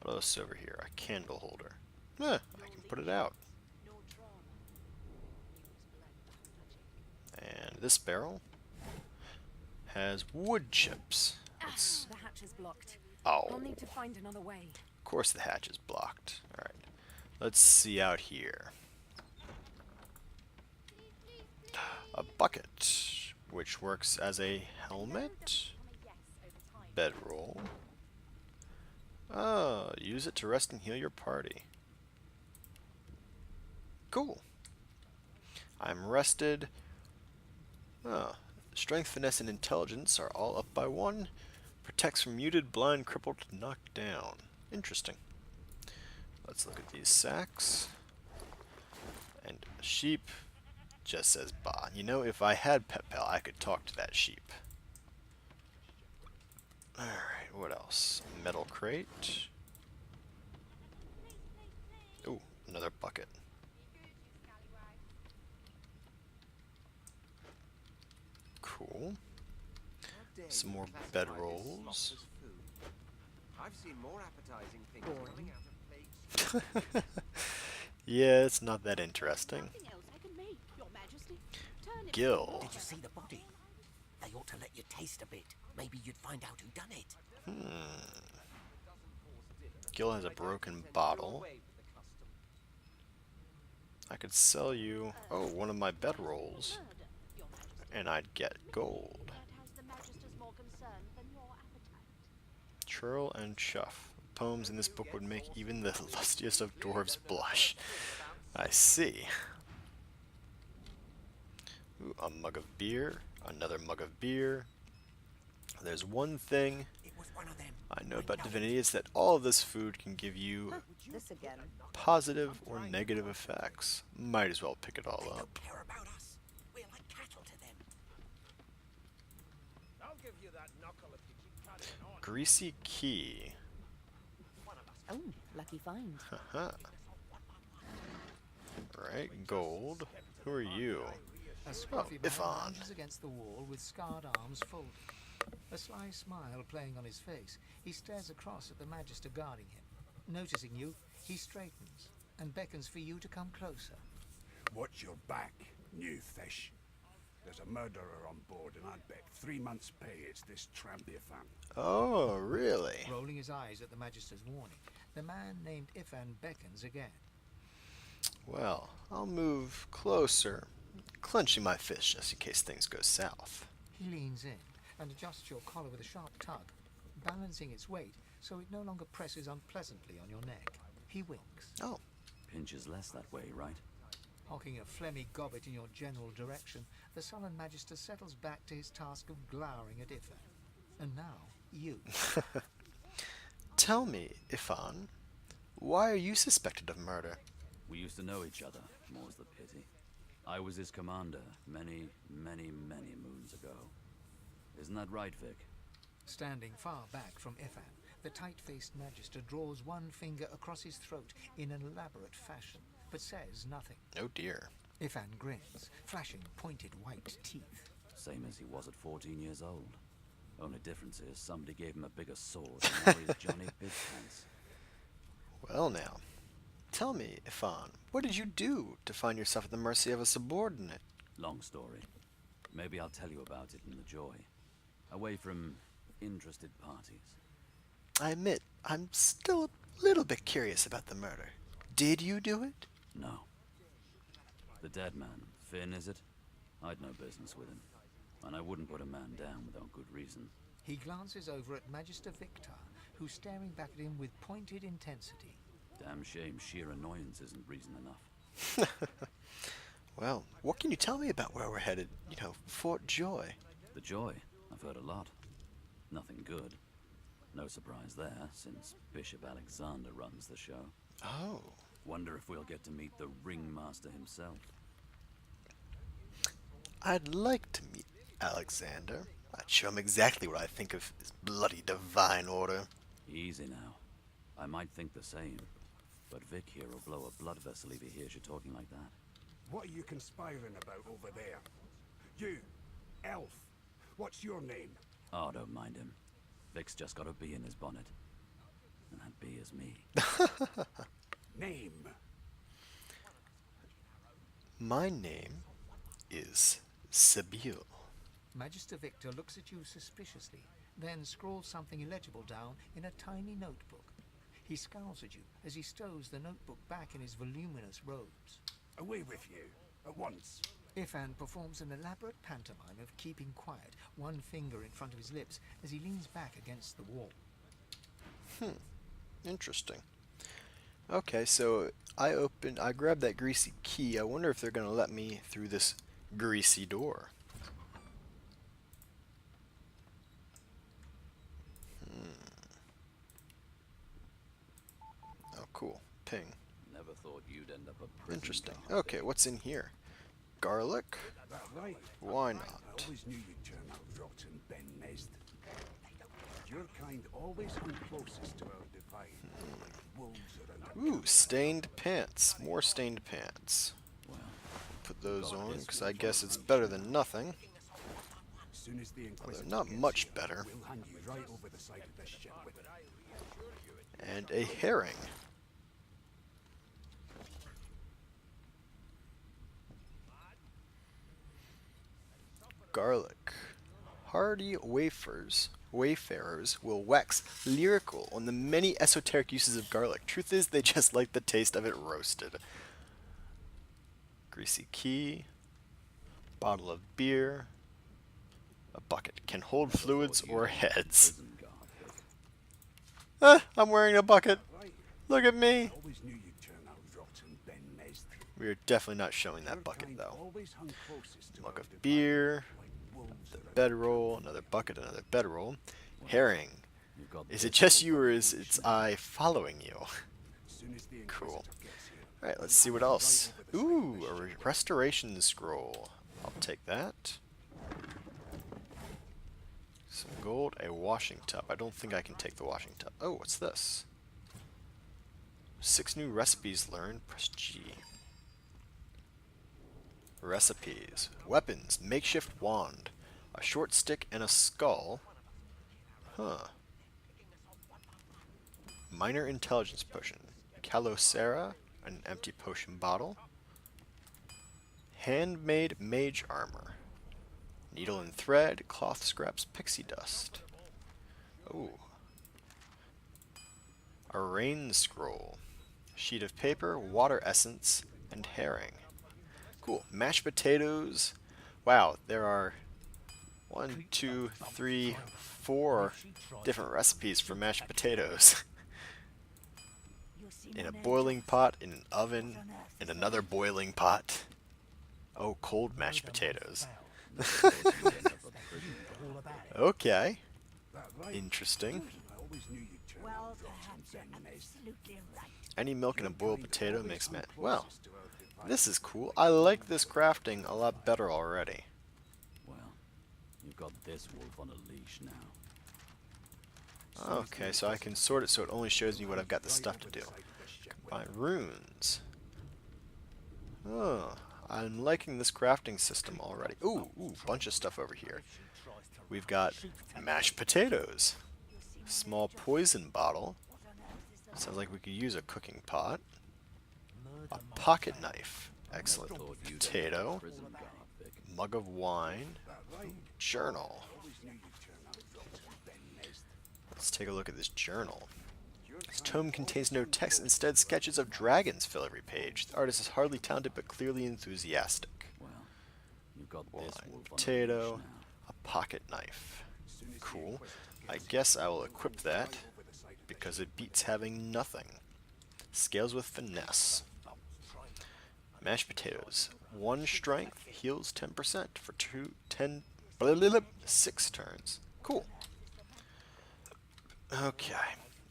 A: What else over here? A candle holder. I can put it out. And this barrel has wood chips. Let's,
B: The hatch is blocked.
A: oh,
B: I'll need to find another way.
A: of course the hatch is blocked. Alright. Let's see out here. A bucket, which works as a helmet. Bedroll. Oh, use it to rest and heal your party. Cool. I'm rested. Oh, strength, finesse, and intelligence are all up by 1. Protects from muted, blind, crippled, knocked down. Interesting. Let's look at these sacks. And a sheep just says bah. You know, if I had Pet Pal, I could talk to that sheep. Alright, what else? A metal crate. Ooh, another bucket. Cool. Some more bedrolls.
H: I've seen more appetizing things coming out of plates.
A: Yeah, it's not that interesting.
F: Nothing else I can make, Your Majesty. Turn it.
A: Gil.
C: Did you see the body? They ought to let you taste a bit. Maybe you'd find out who done it.
A: Gil has a broken bottle. I could sell you, oh, one of my bedrolls, and I'd get gold. Churl and Chuff. Poems in this book would make even the lustiest of dwarves blush. I see. Ooh, a mug of beer, another mug of beer. There's one thing
C: It was one of them.
A: I know about Divinity is that all of this food can give you
B: This again.
A: positive or negative effects. Might as well pick it all
C: They
A: up.
C: don't care about us. We're like cattle to them.
H: I'll give you that knuckle if you keep carrying on.
A: Greasy key.
B: Oh, lucky find.
A: Haha. Right, gold. Who are you?
D: A scruffy man
A: Ifan.
D: lounges against the wall with scarred arms folded. A sly smile playing on his face, he stares across at the Magister guarding him. Noticing you, he straightens and beckons for you to come closer.
I: Watch your back, new fish. There's a murderer on board, and I'd bet 3 months' pay it's this tramp Ifan.
A: Oh, really?
D: Rolling his eyes at the Magister's warning, the man named Ifan beckons again.
A: Well, I'll move closer, clenching my fist just in case things go south.
D: He leans in and adjusts your collar with a sharp tug, balancing its weight so it no longer presses unpleasantly on your neck. He winks,
A: Oh,
J: Pinches less that way, right?
D: hocking a phlegmy gobbet in your general direction. The sullen Magister settles back to his task of glowering at Ifan. And now, you.
A: tell me, Ifan, why are you suspected of murder?
J: We used to know each other, more's the pity. I was his commander many, many, many moons ago. Isn't that right, Vic?
D: Standing far back from Ifan, the tight-faced Magister draws one finger across his throat in an elaborate fashion, but says nothing.
A: Oh dear.
D: Ifan grins, flashing pointed white teeth.
J: Same as he was at 14 years old. Only difference is somebody gave him a bigger sword and now he's Johnny Big Pants.
A: Well now, tell me, Ifan, what did you do to find yourself at the mercy of a subordinate?
J: Long story. Maybe I'll tell you about it in the joy. Away from interested parties.
A: I admit, I'm still a little bit curious about the murder. Did you do it?
J: No. The dead man, Finn, is it? I'd no business with him. And I wouldn't put a man down without good reason.
D: He glances over at Magister Victor, who's staring back at him with pointed intensity.
J: Damn shame sheer annoyance isn't reason enough.
A: Well, what can you tell me about where we're headed? You know, Fort Joy.
J: The joy, I've heard a lot. Nothing good. No surprise there, since Bishop Alexander runs the show.
A: Oh.
J: Wonder if we'll get to meet the ringmaster himself.
A: I'd like to meet Alexander. I'd show him exactly what I think of his bloody divine order.
J: Easy now. I might think the same. But Vic here will blow a blood vessel if he hears you talking like that.
I: What are you conspiring about over there? You, elf. What's your name?
J: Oh, don't mind him. Vic's just got a bee in his bonnet. And that bee is me.
I: Name.
A: My name is Sibyl.
D: Magister Victor looks at you suspiciously, then scrawls something illegible down in a tiny notebook. He scowls at you as he stows the notebook back in his voluminous robes.
I: Away with you. At once.
D: Ifan performs an elaborate pantomime of keeping quiet, one finger in front of his lips as he leans back against the wall.
A: Interesting. Okay, so I grabbed that greasy key. I wonder if they're going to let me through this greasy door. Oh, cool. Ping.
J: Never thought you'd end up a prison
A: Interesting.
J: guard.
A: Okay, what's in here? Garlic?
I: That right?
A: Why
I: I
A: not?
I: always knew you'd turn out rotten, Ben Nest. Your kind always hung closest to our divine, like wolves around a
A: Ooh, stained pants. More stained pants.
J: Well,
A: Put those on, because I guess it's better than nothing.
I: As soon as the
A: Well,
I: Inquisitor
A: they're not
I: gets
A: much
I: here,
A: better.
I: We'll hang you right over the side of this ship with it.
A: And a herring. Garlic. Hardy wayfarers will wax lyrical on the many esoteric uses of garlic. Truth is, they just like the taste of it roasted. Greasy key. Bottle of beer. A bucket. Can hold fluids or heads.
J: prison guard, Vic.
A: I'm wearing a bucket. Look at me.
I: Always knew you'd turn out rotten, Ben Nest.
A: We are definitely not showing that
I: Your
A: bucket,
I: kind
A: though.
I: always hung closest to
A: Mug
I: our
A: of
I: divine,
A: beer.
I: like wolves
A: The
I: around
A: bedroll. Another bucket. Another bedroll. Herring.
J: You've got
A: Is
J: this
A: it just
J: all
A: you, or
J: on
A: is
J: leash
A: its
J: now.
A: eye following you?
I: As soon as the
A: Cool.
I: Inquisitor gets here,
A: Alright, let's see what else. Ooh, a restoration scroll. I'll take that. Some gold, a washing tub. I don't think I can take the washing tub. Oh, what's this? 6 new recipes learned. Press G. Recipes. Weapons. Makeshift wand. A short stick and a skull. Huh. Minor intelligence potion. Calocera. An empty potion bottle. Handmade mage armor. Needle and thread, cloth scraps, pixie dust. Oh. A rain scroll. Sheet of paper, water essence, and herring. Cool. Mashed potatoes. Wow, there are 1, 2, 3, 4 different recipes for mashed potatoes. In a boiling pot, in an oven, in another boiling pot. Oh, cold mashed potatoes. Okay. Interesting.
I: I always knew you'd turn
C: Well,
I: out rotten,
C: perhaps you're
I: Ben Nest.
C: absolutely right.
A: Any milk in a boiled potato makes man. Well,
I: Closest to our divine.
A: this is cool. I like this crafting a lot better already.
J: Well, you've got this wolf on a leash now.
A: Okay, so I can sort it so it only shows me what I've got the stuff to do. Combine runes. Oh, I'm liking this crafting system already. Ooh, bunch of stuff over here. We've got mashed potatoes. Small poison bottle. Sounds like we could use a cooking pot. A pocket knife. Excellent.
J: Thought you'd end up a
A: Potato.
J: prison guard, Vic.
A: Mug of wine. Journal. Let's take a look at this journal. This tome contains no text, instead sketches of dragons fill every page. The artist is hardly talented but clearly enthusiastic.
J: Well, you've got
A: Wine,
J: this wolf on a
A: potato,
J: leash now.
A: a pocket knife. Cool. I guess I will equip that because it beats having nothing. Scales with finesse. Mashed potatoes. 1 strength heals 10% for 6 turns. Cool. Okay.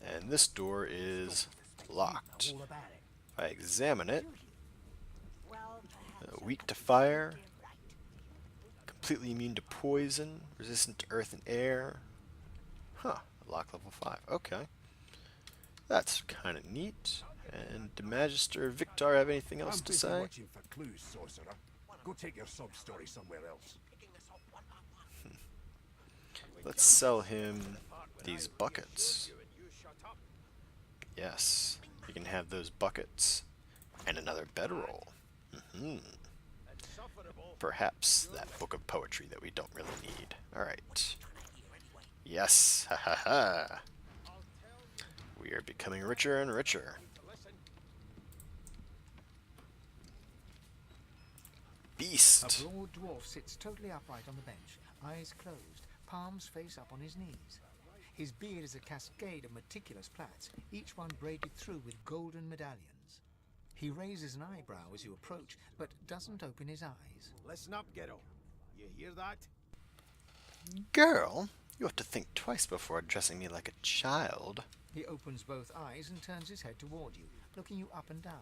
A: And this door is locked. If I examine it, weak to fire, completely immune to poison, resistant to earth and air. Huh. Lock level 5. Okay. That's kind of neat. And did Magister Victor have anything else
I: I'm
A: to
I: busy
A: say?
I: watching for clues, sorcerer. Go take your sub-story somewhere else.
A: Let's sell him these buckets. Yes, you can have those buckets and another bedroll. Perhaps that book of poetry that we don't really need. Alright. Yes, ha ha ha. We are becoming richer and richer. Beast.
D: A broad dwarf sits totally upright on the bench, eyes closed, palms face up on his knees. His beard is a cascade of meticulous plaits, each one braided through with golden medallions. He raises an eyebrow as you approach, but doesn't open his eyes.
H: Listen up, kiddo. You hear that?
A: Girl, you have to think twice before addressing me like a child.
D: He opens both eyes and turns his head toward you, looking you up and down.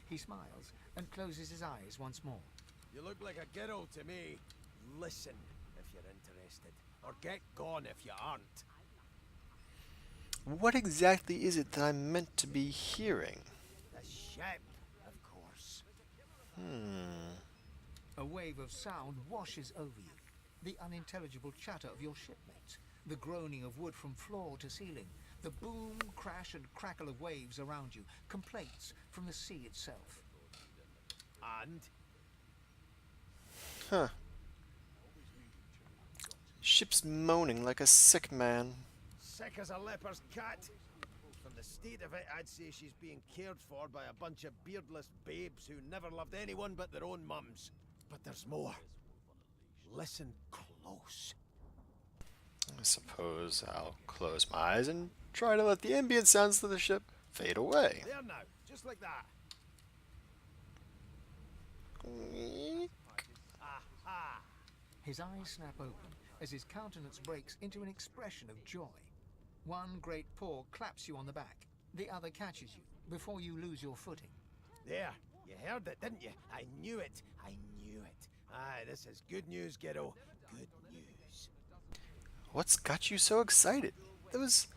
D: He smiles and closes his eyes once more.
H: You look like a kiddo to me. Listen if you're interested, or get gone if you aren't.
A: What exactly is it that I'm meant to be hearing?
H: The ship, of course.
D: A wave of sound washes over you. The unintelligible chatter of your shipmates, the groaning of wood from floor to ceiling, the boom, crash and crackle of waves around you, complaints from the sea itself.
H: And
A: Huh. Ship's moaning like a sick man.
H: sick as a leper's cat. From the state of it, I'd say she's being cared for by a bunch of beardless babes who never loved anyone but their own mums. But there's more. Listen close.
A: I suppose I'll close my eyes and try to let the ambient sounds of the ship fade away.
H: There now, just like that. Aha!
D: His eyes snap open as his countenance breaks into an expression of joy. One great paw claps you on the back. The other catches you before you lose your footing.
H: There, you heard it, didn't you? I knew it. I knew it. Aye, this is good news, kiddo. Good news.
A: What's got you so excited? There was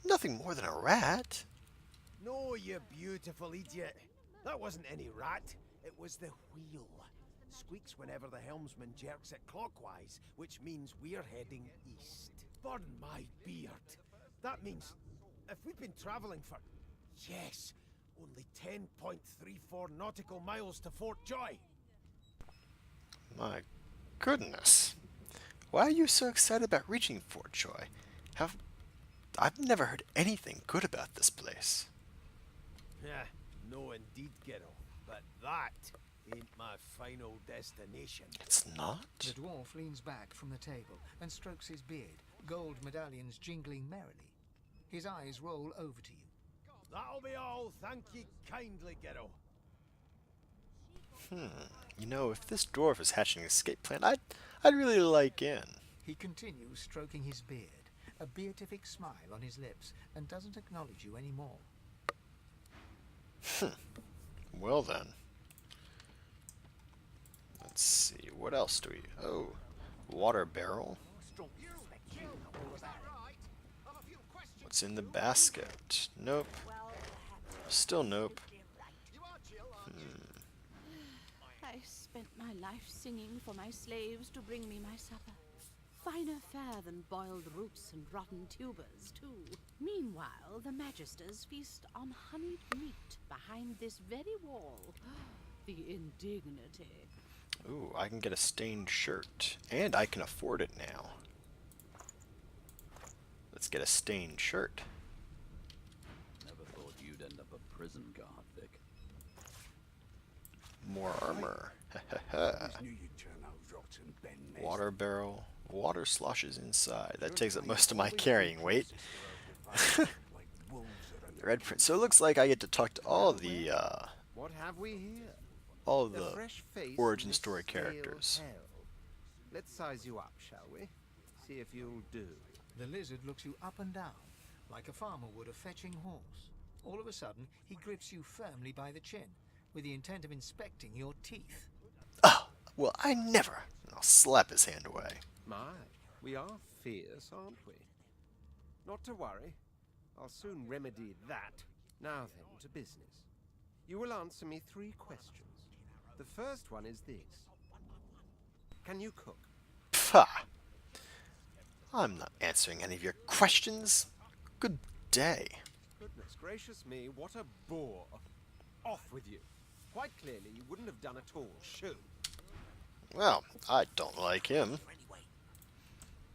A: nothing more than a rat.
H: No, you beautiful idiot. That wasn't any rat. It was the wheel. Squeaks whenever the helmsman jerks it clockwise, which means we're heading east. Pardon my beard. That means if we've been traveling for, yes, only 10.34 nautical miles to Fort Joy.
A: My goodness. Why are you so excited about reaching Fort Joy? I've never heard anything good about this place.
H: Yeah, no indeed, kiddo. But that ain't my final destination.
A: It's not?
D: The dwarf leans back from the table and strokes his beard, gold medallions jingling merrily. His eyes roll over to you.
H: That'll be all. Thank ye kindly, kiddo.
A: You know, if this dwarf is hatching an escape plan, I'd really like in.
D: He continues stroking his beard, a beatific smile on his lips, and doesn't acknowledge you anymore.
A: Well then. Let's see, what else do we... Oh, water barrel. What's in the basket? Nope. Still nope.
K: I spent my life singing for my slaves to bring me my supper. Finer fare than boiled roots and rotten tubers, too. Meanwhile, the Magisters feast on honeyed meat behind this very wall. The indignity.
A: Ooh, I can get a stained shirt. And I can afford it now. Let's get a stained shirt.
J: Never thought you'd end up a prison guard, Vic.
A: More armor.
I: Always knew you'd turn out rotten, Ben Mez.
A: Water barrel. Water sloshes inside. That takes up most of my carrying weight.
I: Like wolves around the
A: Red print. So it looks like I get to talk to all the
H: What have we here?
A: all
H: The
A: the
H: fresh face
A: origin
H: and
A: story
H: stale
A: characters.
H: hell. Let's size you up, shall we? See if you'll do.
D: The lizard looks you up and down, like a farmer would a fetching horse. All of a sudden, he grips you firmly by the chin, with the intent of inspecting your teeth.
A: Oh, well, I never. I'll slap his hand away.
H: My, we are fierce, aren't we? Not to worry. I'll soon remedy that. Now then, to business.
L: You will answer me 3 questions. The first one is this. Can you cook?
A: Pah! I'm not answering any of your questions. Good day.
L: Goodness gracious me, what a bore. Off with you. Quite clearly, you wouldn't have done at all. Shoo.
A: Well, I don't like him.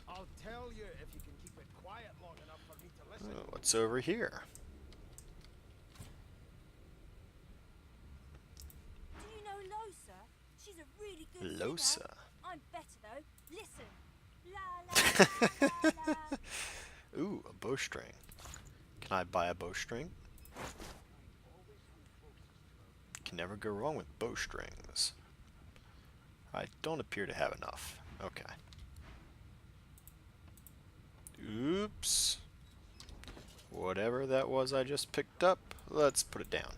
H: I'll tell you if you can keep it quiet long enough for me to listen.
A: What's over here?
M: Do you know Losa? She's a really good
A: Losa.
M: singer. I'm better though. Listen. La la la la.
A: Ooh, a bowstring. Can I buy a bowstring? Can never go wrong with bowstrings. I don't appear to have enough. Okay. Oops. Whatever that was I just picked up, let's put it down.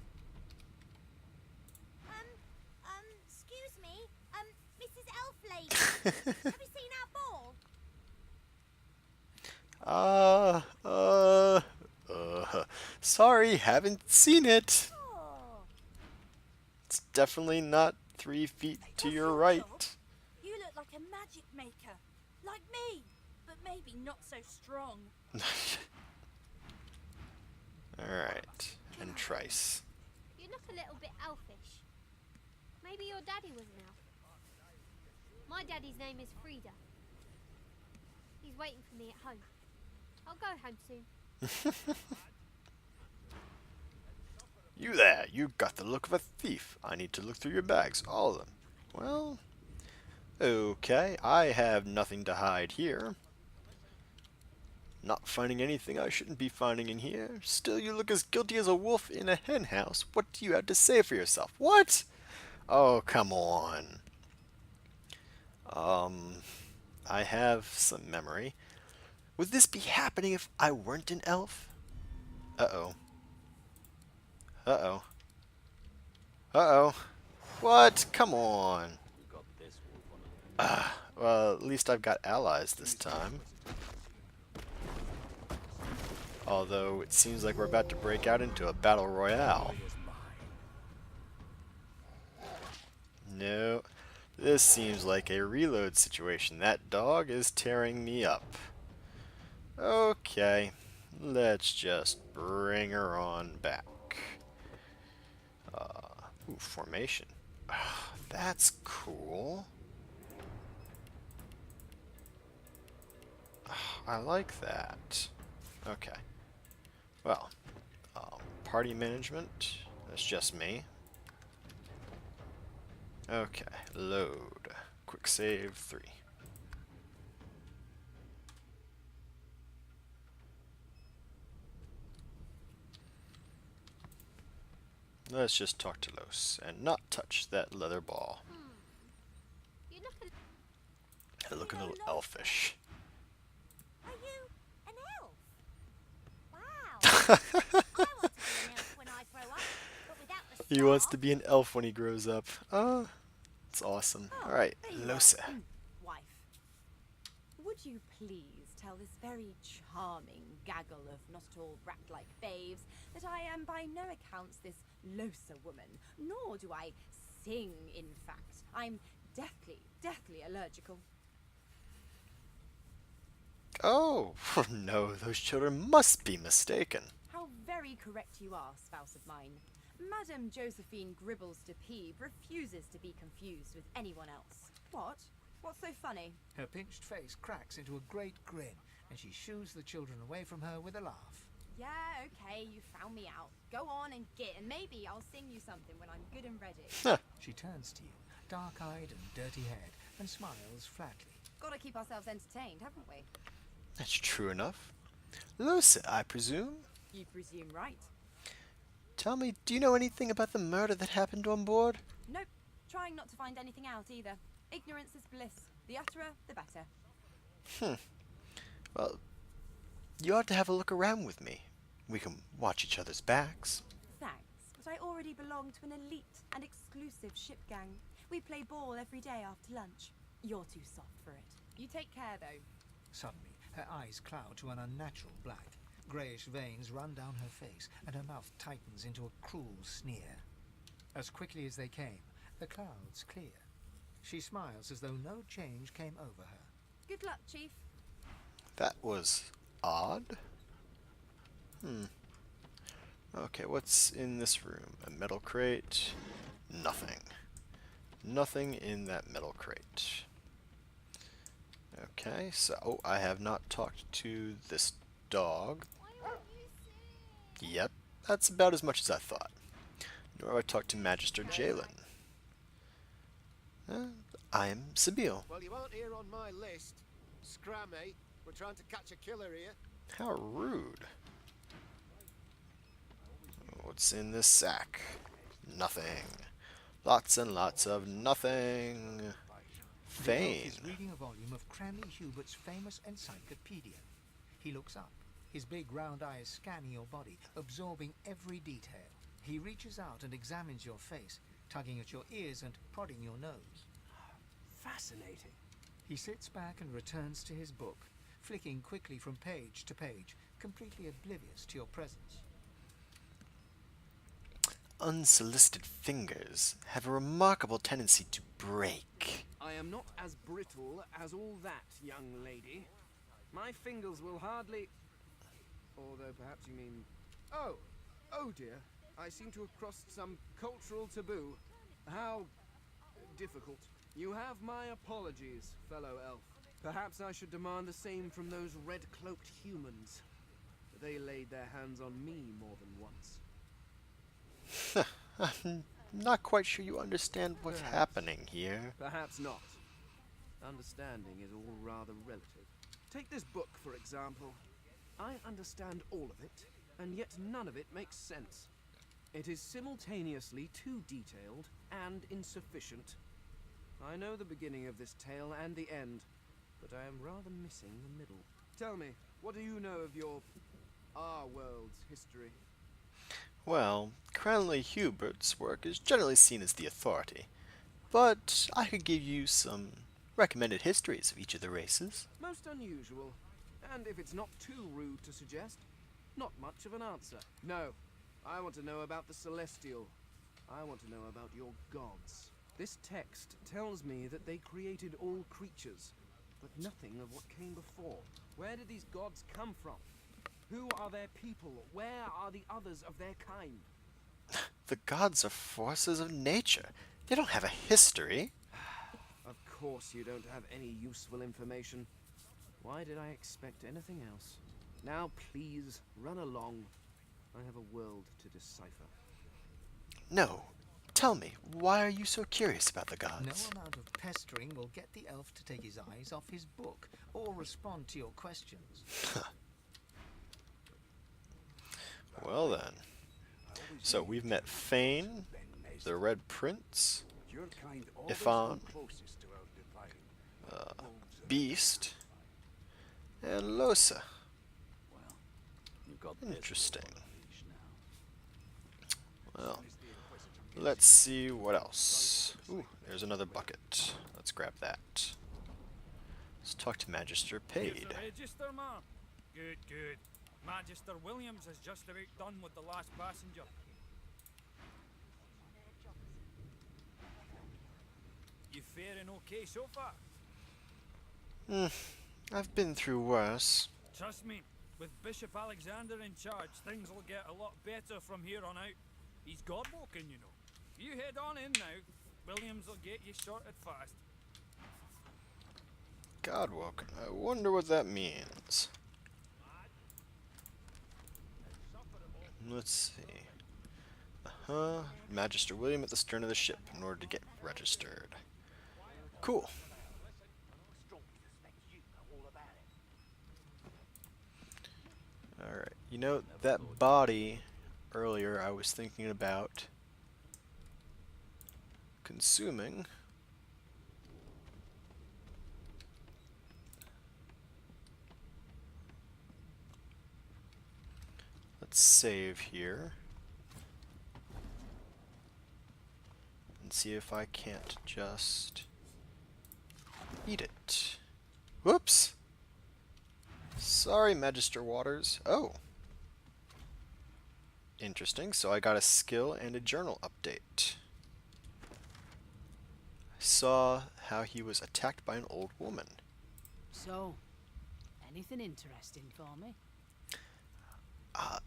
M: Excuse me, Mrs. Elf Lady. Have you seen our ball?
A: Sorry, haven't seen it.
M: Oh.
A: It's definitely not 3 feet to your right.
M: You look like a magic maker. Like me, but maybe not so strong.
A: Alright, and Trice.
N: You look a little bit elfish. Maybe your daddy was an elf. My daddy's name is Frida. He's waiting for me at home. I'll go home soon.
A: You there, you got the look of a thief. I need to look through your bags, all of them. Well, okay, I have nothing to hide here. Not finding anything I shouldn't be finding in here. Still, you look as guilty as a wolf in a hen house. What do you have to say for yourself? What? Oh, come on. I have some memory. Would this be happening if I weren't an elf? Uh-oh. Uh-oh. Uh-oh. What? Come on. Well, at least I've got allies this time. Although, it seems like we're about to break out into a battle royale. No. This seems like a reload situation. That dog is tearing me up. Okay. Let's just bring her on back. Ooh, formation. That's cool. I like that. Okay. Well, party management. That's just me. Okay, load. Quick save 3. Let's just talk to Los and not touch that leather ball.
N: You look
A: I look a little elfish.
M: Are you an elf? Wow. I want to be an elf when I grow up, but without the
A: He wants
M: scarf.
A: to be an elf when he grows up. It's awesome. Alright, Losa.
E: Wife, would you please tell this very charming gaggle of not-at-all brat-like babes that I am by no accounts this Losa woman, nor do I sing, in fact. I'm deathly allergical.
A: Oh, no, those children must be mistaken.
E: How very correct you are, spouse of mine. Madame Josephine Gribbles de Peeb refuses to be confused with anyone else. What? What's so funny?
D: Her pinched face cracks into a great grin, and she shoos the children away from her with a laugh.
E: Yeah, okay, you found me out. Go on and get, and maybe I'll sing you something when I'm good and ready.
D: She turns to you, dark-eyed and dirty-haired, and smiles flatly.
E: Gotta keep ourselves entertained, haven't we?
A: That's true enough. Losa, I presume?
E: You presume right.
A: Tell me, do you know anything about the murder that happened on board?
E: Nope, trying not to find anything out either. Ignorance is bliss. The utterer, the better.
A: Well, you ought to have a look around with me. We can watch each other's backs.
E: Thanks, but I already belong to an elite and exclusive ship gang. We play ball every day after lunch. You're too soft for it. You take care, though.
D: Suddenly, her eyes cloud to an unnatural black. Greyish veins run down her face, and her mouth tightens into a cruel sneer. As quickly as they came, the clouds clear. She smiles as though no change came over her.
K: Good luck, Chief.
A: That was odd. Okay, what's in this room? A metal crate? Nothing. Nothing in that metal crate. Okay, so I have not talked to this dog. Yep, that's about as much as I thought. Nor have I talked to Magister Jalen. I'm Sibyl.
H: Well, you aren't here on my list. Scram, eh? We're trying to catch a killer here.
A: How rude. What's in this sack? Nothing. Lots and lots of nothing.
D: The elf
A: Fane.
D: is reading a volume of Cranley Hubert's famous encyclopedia. He looks up, his big round eyes scanning your body, absorbing every detail. He reaches out and examines your face, tugging at your ears and prodding your nose.
H: Fascinating.
D: He sits back and returns to his book, flicking quickly from page to page, completely oblivious to your presence.
A: Unsolicited fingers have a remarkable tendency to break.
L: I am not as brittle as all that, young lady. My fingers will hardly... Although perhaps you mean... Oh dear. I seem to have crossed some cultural taboo. How difficult. You have my apologies, fellow elf. Perhaps I should demand the same from those red-cloaked humans. They laid their hands on me more than once.
A: I'm not quite sure you understand what's happening here.
L: Perhaps not. Understanding is all rather relative. Take this book, for example. I understand all of it, and yet none of it makes sense. It is simultaneously too detailed and insufficient. I know the beginning of this tale and the end, but I am rather missing the middle. Tell me, what do you know of our world's history?
A: Well, Cranley Hubert's work is generally seen as the authority, but I could give you some recommended histories of each of the races.
L: Most unusual, and if it's not too rude to suggest, not much of an answer. No, I want to know about the Celestial. I want to know about your gods. This text tells me that they created all creatures, but nothing of what came before. Where did these gods come from? Who are their people? Where are the others of their kind?
A: The gods are forces of nature. They don't have a history.
L: Of course you don't have any useful information. Why did I expect anything else? Now please, run along. I have a world to decipher.
A: No. Tell me, why are you so curious about the
D: No
A: gods?
D: amount of pestering will get the elf to take his eyes off his book or respond to your questions.
A: Well then. So we've met Fane, the Red Prince, Ifan, Beast, and Losa.
J: You've got this
A: Interesting.
J: on leash now.
A: Well, let's see what else. Ooh, there's another bucket. Let's grab that. Let's talk to Magister
O: Here's
A: Paid.
O: the register, ma'am. Good, good. Magister Williams is just about done with the last passenger. You faring okay so far?
A: I've been through worse.
O: Trust me, with Bishop Alexander in charge, things will get a lot better from here on out. He's God-woken, you know. You head on in now. Williams will get you sorted fast.
A: Godwoken. I wonder what that means. Let's see. Magister William at the stern of the ship in order to get registered. Cool. Alright, you know, that body earlier I was thinking about consuming. Let's save here and see if I can't just eat it. Whoops! Sorry, Magister Waters. Oh. Interesting, so I got a skill and a journal update. Saw how he was attacked by an old woman.
F: So, anything interesting for me?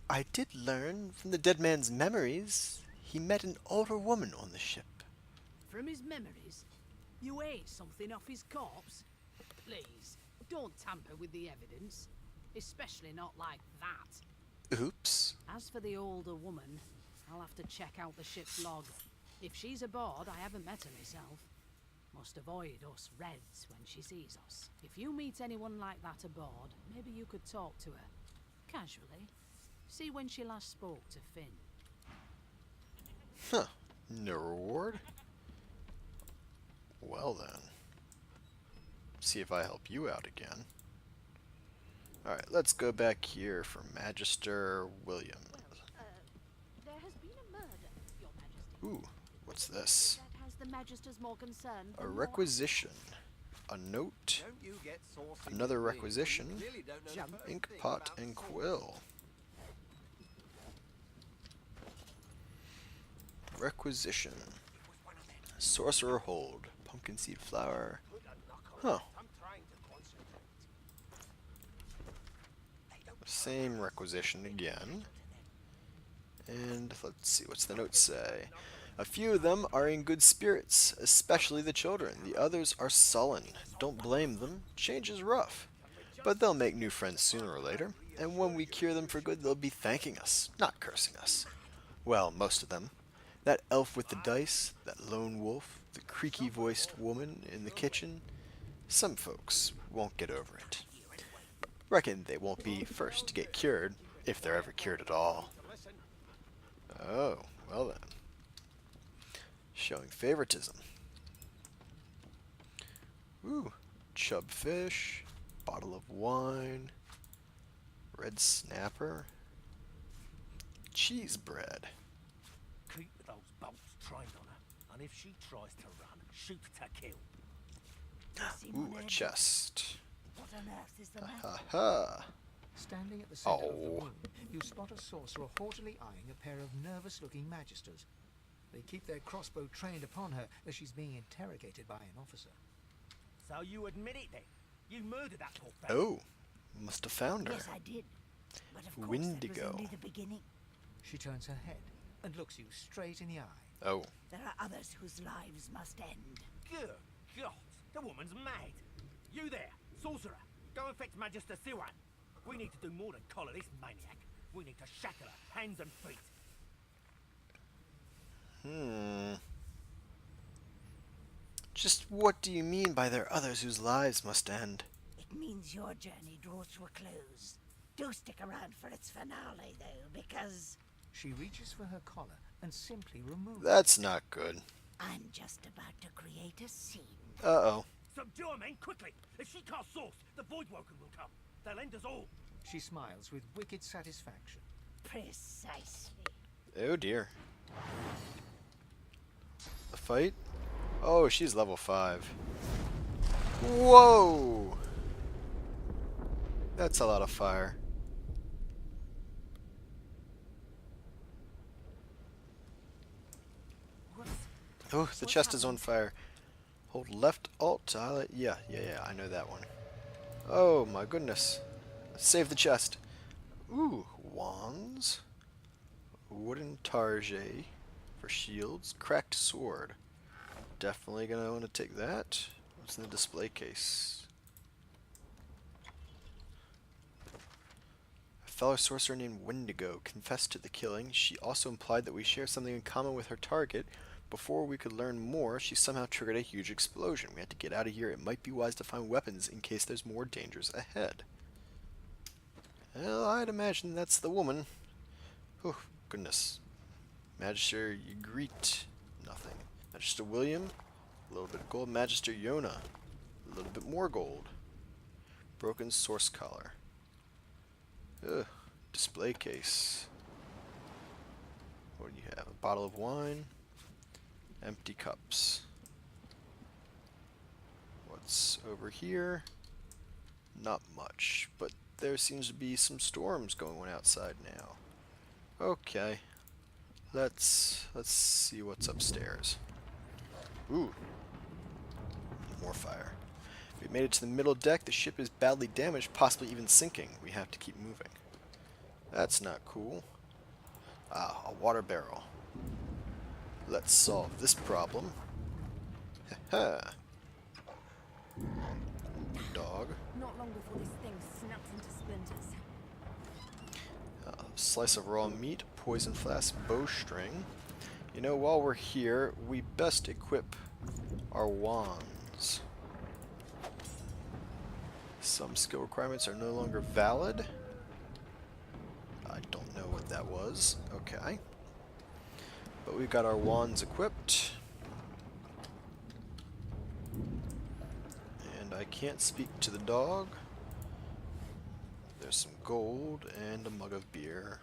A: I did learn from the dead man's memories he met an older woman on the ship.
F: From his memories? You ate something off his corpse? Please, don't tamper with the evidence. Especially not like that.
A: Oops.
F: As for the older woman, I'll have to check out the ship's log. If she's aboard, I haven't met her myself. Must avoid us Reds when she sees us. If you meet anyone like that aboard, maybe you could talk to her. Casually. See when she last spoke to Finn.
A: Huh. No reward? Well then. See if I help you out again. Alright, let's go back here for Magister William.
K: There has been a murder, Your Majesty.
A: Ooh, what's this?
K: That has the Magisters more concerned.
A: A requisition. A note. Another requisition. Ink pot and quill. Requisition. Sorcerer hold. Pumpkin seed flower. Huh. Same requisition again. And let's see, what's the note say? A few of them are in good spirits, especially the children. The others are sullen. Don't blame them. Change is rough. But they'll make new friends sooner or later. And when we cure them for good, they'll be thanking us, not cursing us. Well, most of them. That elf with the dice, that lone wolf, the creaky-voiced woman in the kitchen. Some folks won't get over it. Reckon they won't be first to get cured, if they're ever cured at all. Oh, well then. Showing favoritism. Ooh, chub fish, bottle of wine, red snapper, cheese bread.
H: Keep those bolts trained on her, and if she tries to run, shoot to kill.
A: Ooh, a chest.
C: What on earth is the matter?
A: Ha ha.
D: Standing at the center of the
A: Oh.
D: room, you spot a sorcerer haughtily eyeing a pair of nervous-looking magisters. They keep their crossbow trained upon her as she's being interrogated by an officer.
H: So you admit it then? You murdered that poor thing?
A: Oh, must have found her.
C: Yes, I did. But of course,
A: Windigo.
C: that was only the beginning.
D: She turns her head and looks you straight in the eye.
A: Oh.
C: There are others whose lives must end.
H: Good God, the woman's mad. You there, sorcerer, go and fetch Magister Siwan. We need to do more than collar this maniac. We need to shackle her, hands and feet.
A: Just what do you mean by there are others whose lives must end?
C: It means your journey draws to a close. Do stick around for its finale, though, because
D: She reaches for her collar and simply removes
A: That's not good.
C: I'm just about to create a scene.
A: Uh-oh.
H: Subdue her, men, quickly. If she casts source, the Voidwoken will come. They'll end us all.
D: She smiles with wicked satisfaction.
C: Precisely.
A: Oh dear. The fight? Oh, she's level 5. Whoa! That's a lot of fire. Oh, the chest is on fire. Hold left alt to highlight. Yeah, I know that one. Oh my goodness. Save the chest. Ooh, wands. Wooden target for shields. Cracked sword. Definitely gonna want to take that. What's in the display case? A fellow sorcerer named Wendigo confessed to the killing. She also implied that we share something in common with her target. Before we could learn more, she somehow triggered a huge explosion. We had to get out of here. It might be wise to find weapons in case there's more dangers ahead. Well, I'd imagine that's the woman. Oh, goodness. Magister Ygritte. Nothing. Magister William. A little bit of gold. Magister Yona. A little bit more gold. Broken source collar. Ugh. Display case. What do you have? A bottle of wine. Empty cups. What's over here? Not much, but there seems to be some storms going on outside now. Okay. Let's see what's upstairs. Ooh. more fire. We made it to the middle deck. The ship is badly damaged, possibly even sinking. We have to keep moving. That's not cool. Ah, a water barrel. Let's solve this problem. Ha-ha. Dog.
B: Not long before this thing snaps into splinters.
A: Slice of raw meat, poison flask, bowstring. You know, while we're here, we best equip our wands. Some skill requirements are no longer valid. I don't know what that was. Okay. But we've got our wands equipped. And I can't speak to the dog. There's some gold and a mug of beer.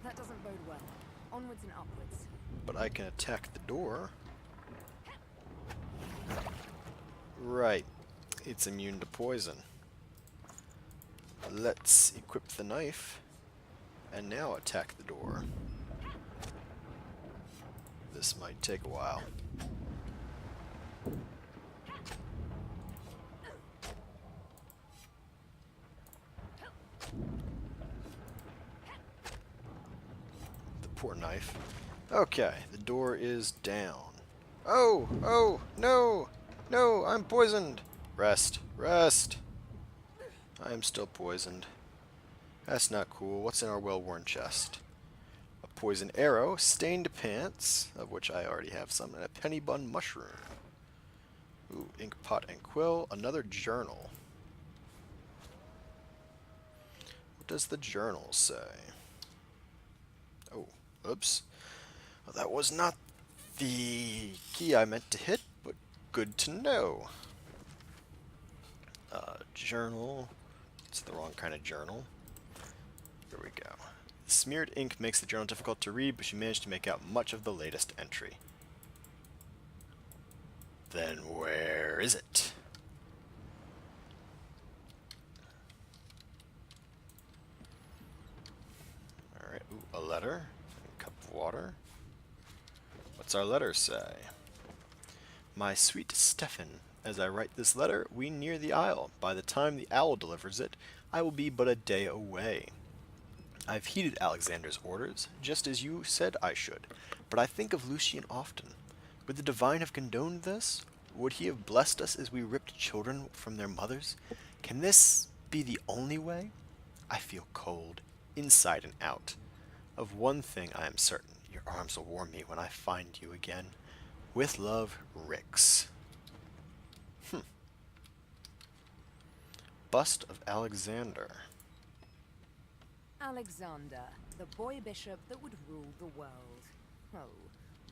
B: That doesn't bode well. Onwards and upwards.
A: But I can attack the door. Right. It's immune to poison. Let's equip the knife. And now attack the door. This might take a while. Poor knife. Okay, the door is down. Oh! Oh! No! No! I'm poisoned! Rest. Rest! I am still poisoned. That's not cool. What's in our well-worn chest? A poison arrow, stained pants, of which I already have some, and a penny bun mushroom. Ooh, ink pot and quill. Another journal. What does the journal say? Oh. Oops. Well, that was not the key I meant to hit, but good to know. Journal. It's the wrong kind of journal. Here we go. Smeared ink makes the journal difficult to read, but she managed to make out much of the latest entry. Then where is it? Alright, ooh, a letter. Water. What's our letter say? My sweet Stefan, as I write this letter, we near the isle. By the time the owl delivers it, I will be but a day away. I've heeded Alexander's orders, just as you said I should, but I think of Lucian often. Would the divine have condoned this? Would he have blessed us as we ripped children from their mothers? Can this be the only way? I feel cold, inside and out. Of one thing I am certain, your arms will warm me when I find you again. With love, Rix. Bust of Alexander.
B: Alexander, the boy bishop that would rule the world. Oh,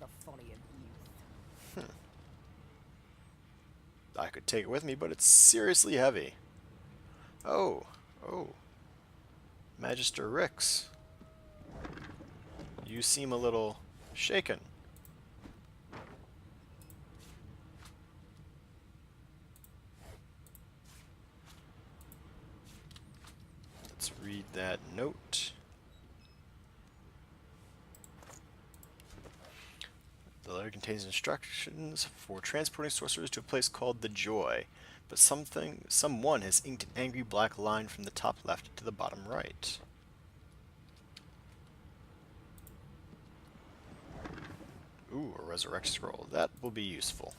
B: the folly of youth.
A: I could take it with me, but it's seriously heavy. Oh. Magister Rix. You seem a little shaken. Let's read that note. The letter contains instructions for transporting sorcerers to a place called the Joy, but someone has inked an angry black line from the top left to the bottom right. Ooh, a resurrection scroll. That will be useful.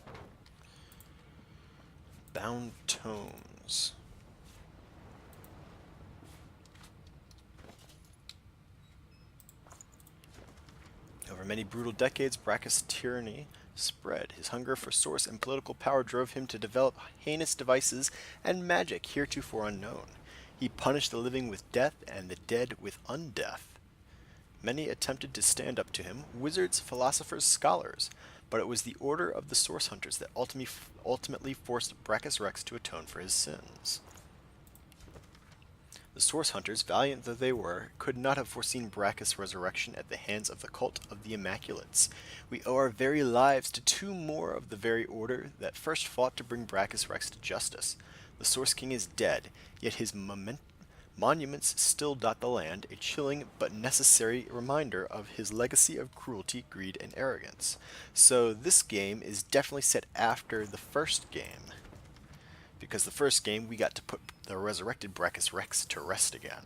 A: Bound tomes. Over many brutal decades, Brackus' tyranny spread. His hunger for source and political power drove him to develop heinous devices and magic heretofore unknown. He punished the living with death and the dead with undeath. Many attempted to stand up to him, wizards, philosophers, scholars, but it was the order of the Source Hunters that ultimately forced Brackus Rex to atone for his sins. The Source Hunters, valiant though they were, could not have foreseen Brackus' resurrection at the hands of the cult of the Immaculates. We owe our very lives to two more of the very order that first fought to bring Brackus Rex to justice. The Source King is dead, yet his Monuments still dot the land, a chilling but necessary reminder of his legacy of cruelty, greed, and arrogance. So this game is definitely set after the first game, because the first game we got to put the resurrected Brachus Rex to rest again.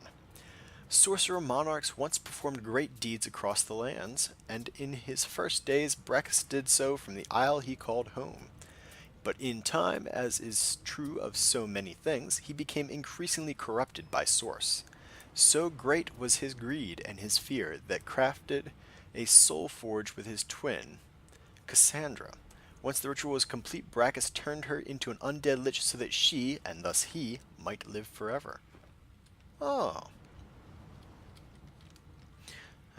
A: Sorcerer monarchs once performed great deeds across the lands, and in his first days Brachus did so from the isle he called home. But in time, as is true of so many things, he became increasingly corrupted by Source. So great was his greed and his fear that crafted a soul forge with his twin, Cassandra. Once the ritual was complete, Brachus turned her into an undead lich so that she, and thus he, might live forever. Oh.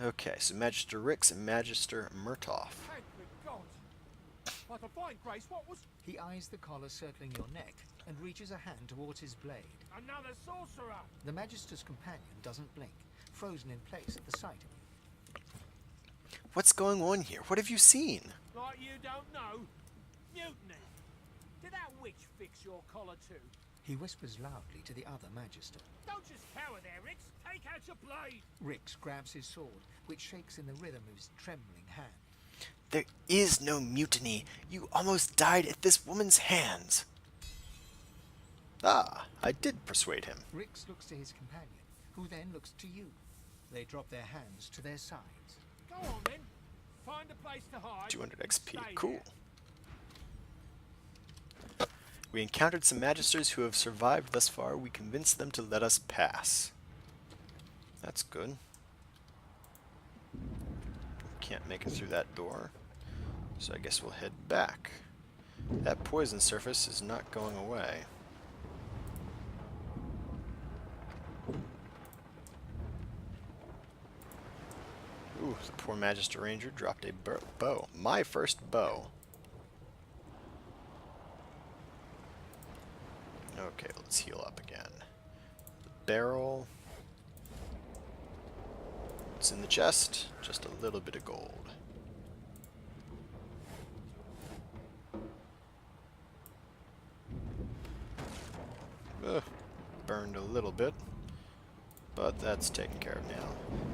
A: Okay, so Magister Rix and Magister Murtoff.
I: Thank the gods! My divine grace, what was...
D: He eyes the collar circling your neck and reaches a hand towards his blade.
I: Another sorcerer!
D: The Magister's companion doesn't blink, frozen in place at the sight of you.
A: What's going on here? What have you seen?
I: Like you don't know? Mutiny! Did that witch fix your collar too?
D: He whispers loudly to the other Magister.
I: Don't just cower there, Rix! Take out your blade!
D: Rix grabs his sword, which shakes in the rhythm of his trembling hand.
A: There is no mutiny. You almost died at this woman's hands. Ah, I did persuade him.
D: Rix looks to his companion, who then looks to you. They drop their hands to their sides.
I: Go on then. Find a place to hide.
A: 200 XP.
I: Stay
A: Cool.
I: there.
A: We encountered some magisters who have survived thus far. We convinced them to let us pass. That's good. Can't make it through that door, so I guess we'll head back. That poison surface is not going away. Ooh, the poor Magister Ranger dropped a bow. My first bow. Okay, let's heal up again. The barrel. What's in the chest? Just a little bit of gold. Burned a little bit, but that's taken care of now.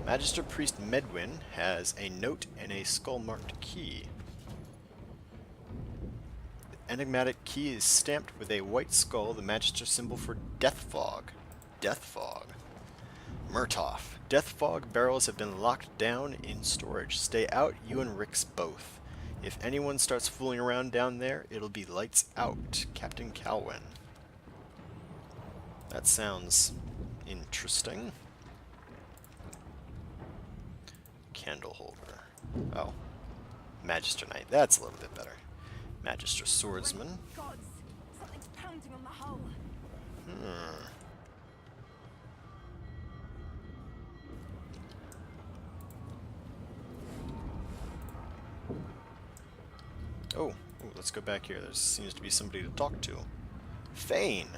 A: Magister Priest Medwin has a note and a skull-marked key. The enigmatic key is stamped with a white skull, the Magister symbol for Death Fog. Death Fog. Murtoff. Death Fog barrels have been locked down in storage. Stay out, you and Rix both. If anyone starts fooling around down there, it'll be lights out. Captain Calwin. That sounds interesting. Candle holder. Oh. Magister Knight. That's a little bit better. Magister Swordsman.
B: Gods, something's pounding on the hull.
A: Oh, let's go back here. There seems to be somebody to talk to. Fane.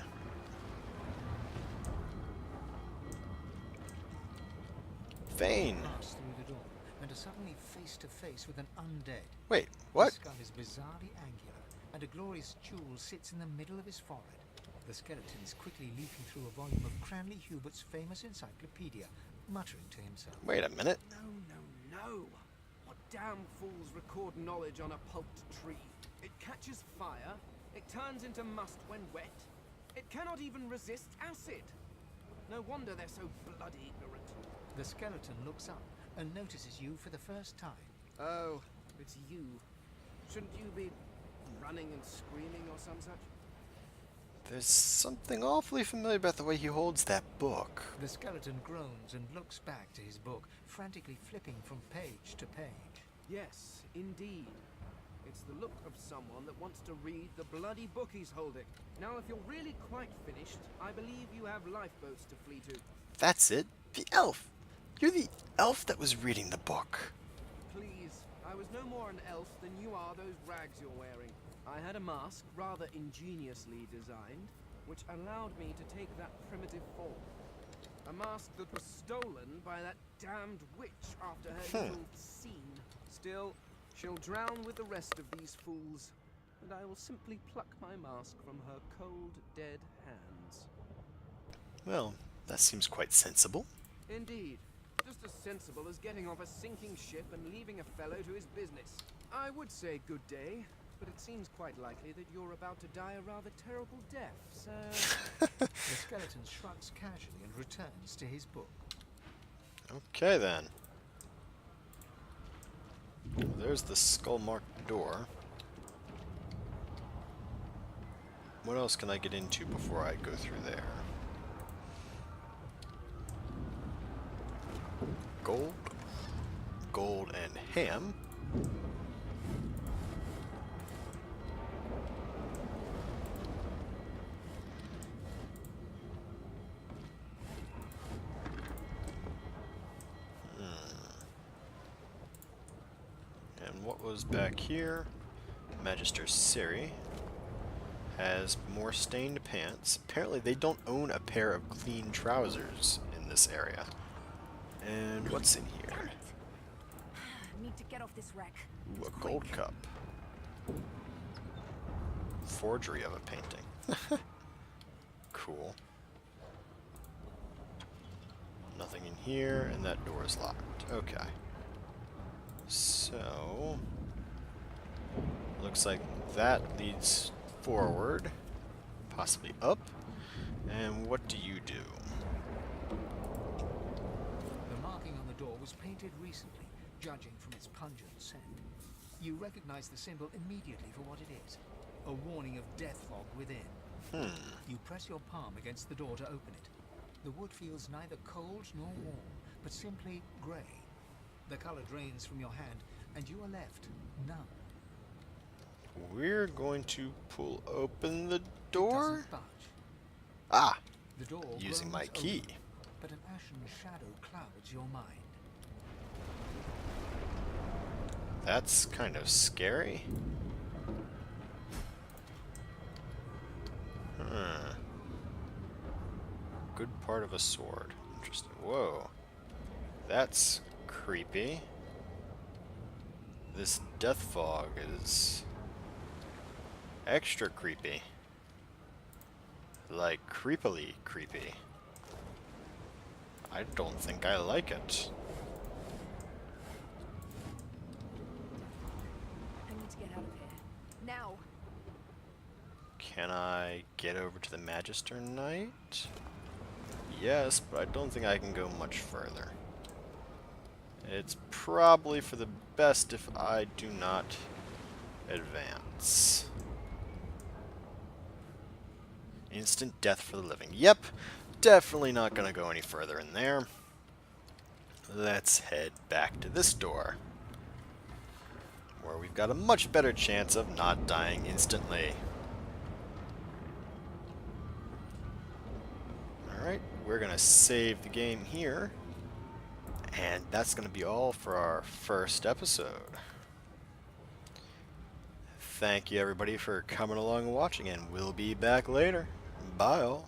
A: Fane.
D: Pass through the door and are suddenly face to face with an undead.
A: Wait, what?
D: His skull is bizarrely angular, and a glorious jewel sits in the middle of his forehead. The skeleton is quickly leafing through a volume of Cranley Hubert's famous encyclopedia, muttering to himself.
A: Wait a minute.
L: No. What damn fools record knowledge on a pulped tree? It catches fire, it turns into must when wet, it cannot even resist acid. No wonder they're so bloody ignorant.
D: The skeleton looks up and notices you for the first time.
L: Oh, it's you. Shouldn't you be running and screaming or some such?
A: There's something awfully familiar about the way he holds that book.
D: The skeleton groans and looks back to his book, frantically flipping from page to page.
L: Yes, indeed. It's the look of someone that wants to read the bloody book he's holding. Now, if you're really quite finished, I believe you have lifeboats to flee to.
A: That's it. The elf. You're the elf that was reading the book.
L: Please, I was no more an elf than you are those rags you're wearing. I had a mask, rather ingeniously designed, which allowed me to take that primitive form. A mask that was stolen by that damned witch after her little scene. Still, she'll drown with the rest of these fools, and I will simply pluck my mask from her cold, dead hands.
A: Well, That seems quite sensible.
L: Indeed. Just as sensible as getting off a sinking ship and leaving a fellow to his business. I would say good day, but it seems quite likely that you're about to die a rather terrible death, so...
D: The skeleton shrugs casually and returns to his book.
A: Okay then. There's the skull-marked door. What else can I get into before I go through there? Gold. Gold and ham. And what was back here? Magister Siri has more stained pants. Apparently they don't own a pair of clean trousers in this area. And what's in here?
B: I need to get off this wreck.
A: Ooh, a gold cup. Forgery of a painting. Cool. Nothing in here, and that door is locked. Okay. So... looks like that leads forward, possibly up. And what do you do?
D: The marking on the door was painted recently, judging from its pungent scent. You recognize the symbol immediately for what it is. A warning of death fog within. You press your palm against the door to open it. The wood feels neither cold nor warm, but simply grey. The color drains from your hand, and you are left numb.
A: We're going to pull open the
D: It
A: door.
D: doesn't budge.
A: Ah,
D: The door
A: using my
D: groans
A: key.
D: open, but an ashen shadow clouds your mind.
A: That's kind of scary. Good part of a sword. Interesting. Whoa. That's creepy. This death fog is extra creepy. Like creepily creepy. I don't think I like it.
B: I need to get out of here. Now!
A: Can I get over to the Magister Knight? Yes, but I don't think I can go much further. It's probably for the best if I do not advance. Instant death for the living. Yep, definitely not gonna go any further in there. Let's head back to this door, where we've got a much better chance of not dying instantly. Alright, we're gonna save the game here. And that's going to be all for our first episode. Thank you everybody for coming along and watching, and we'll be back later. Bye all.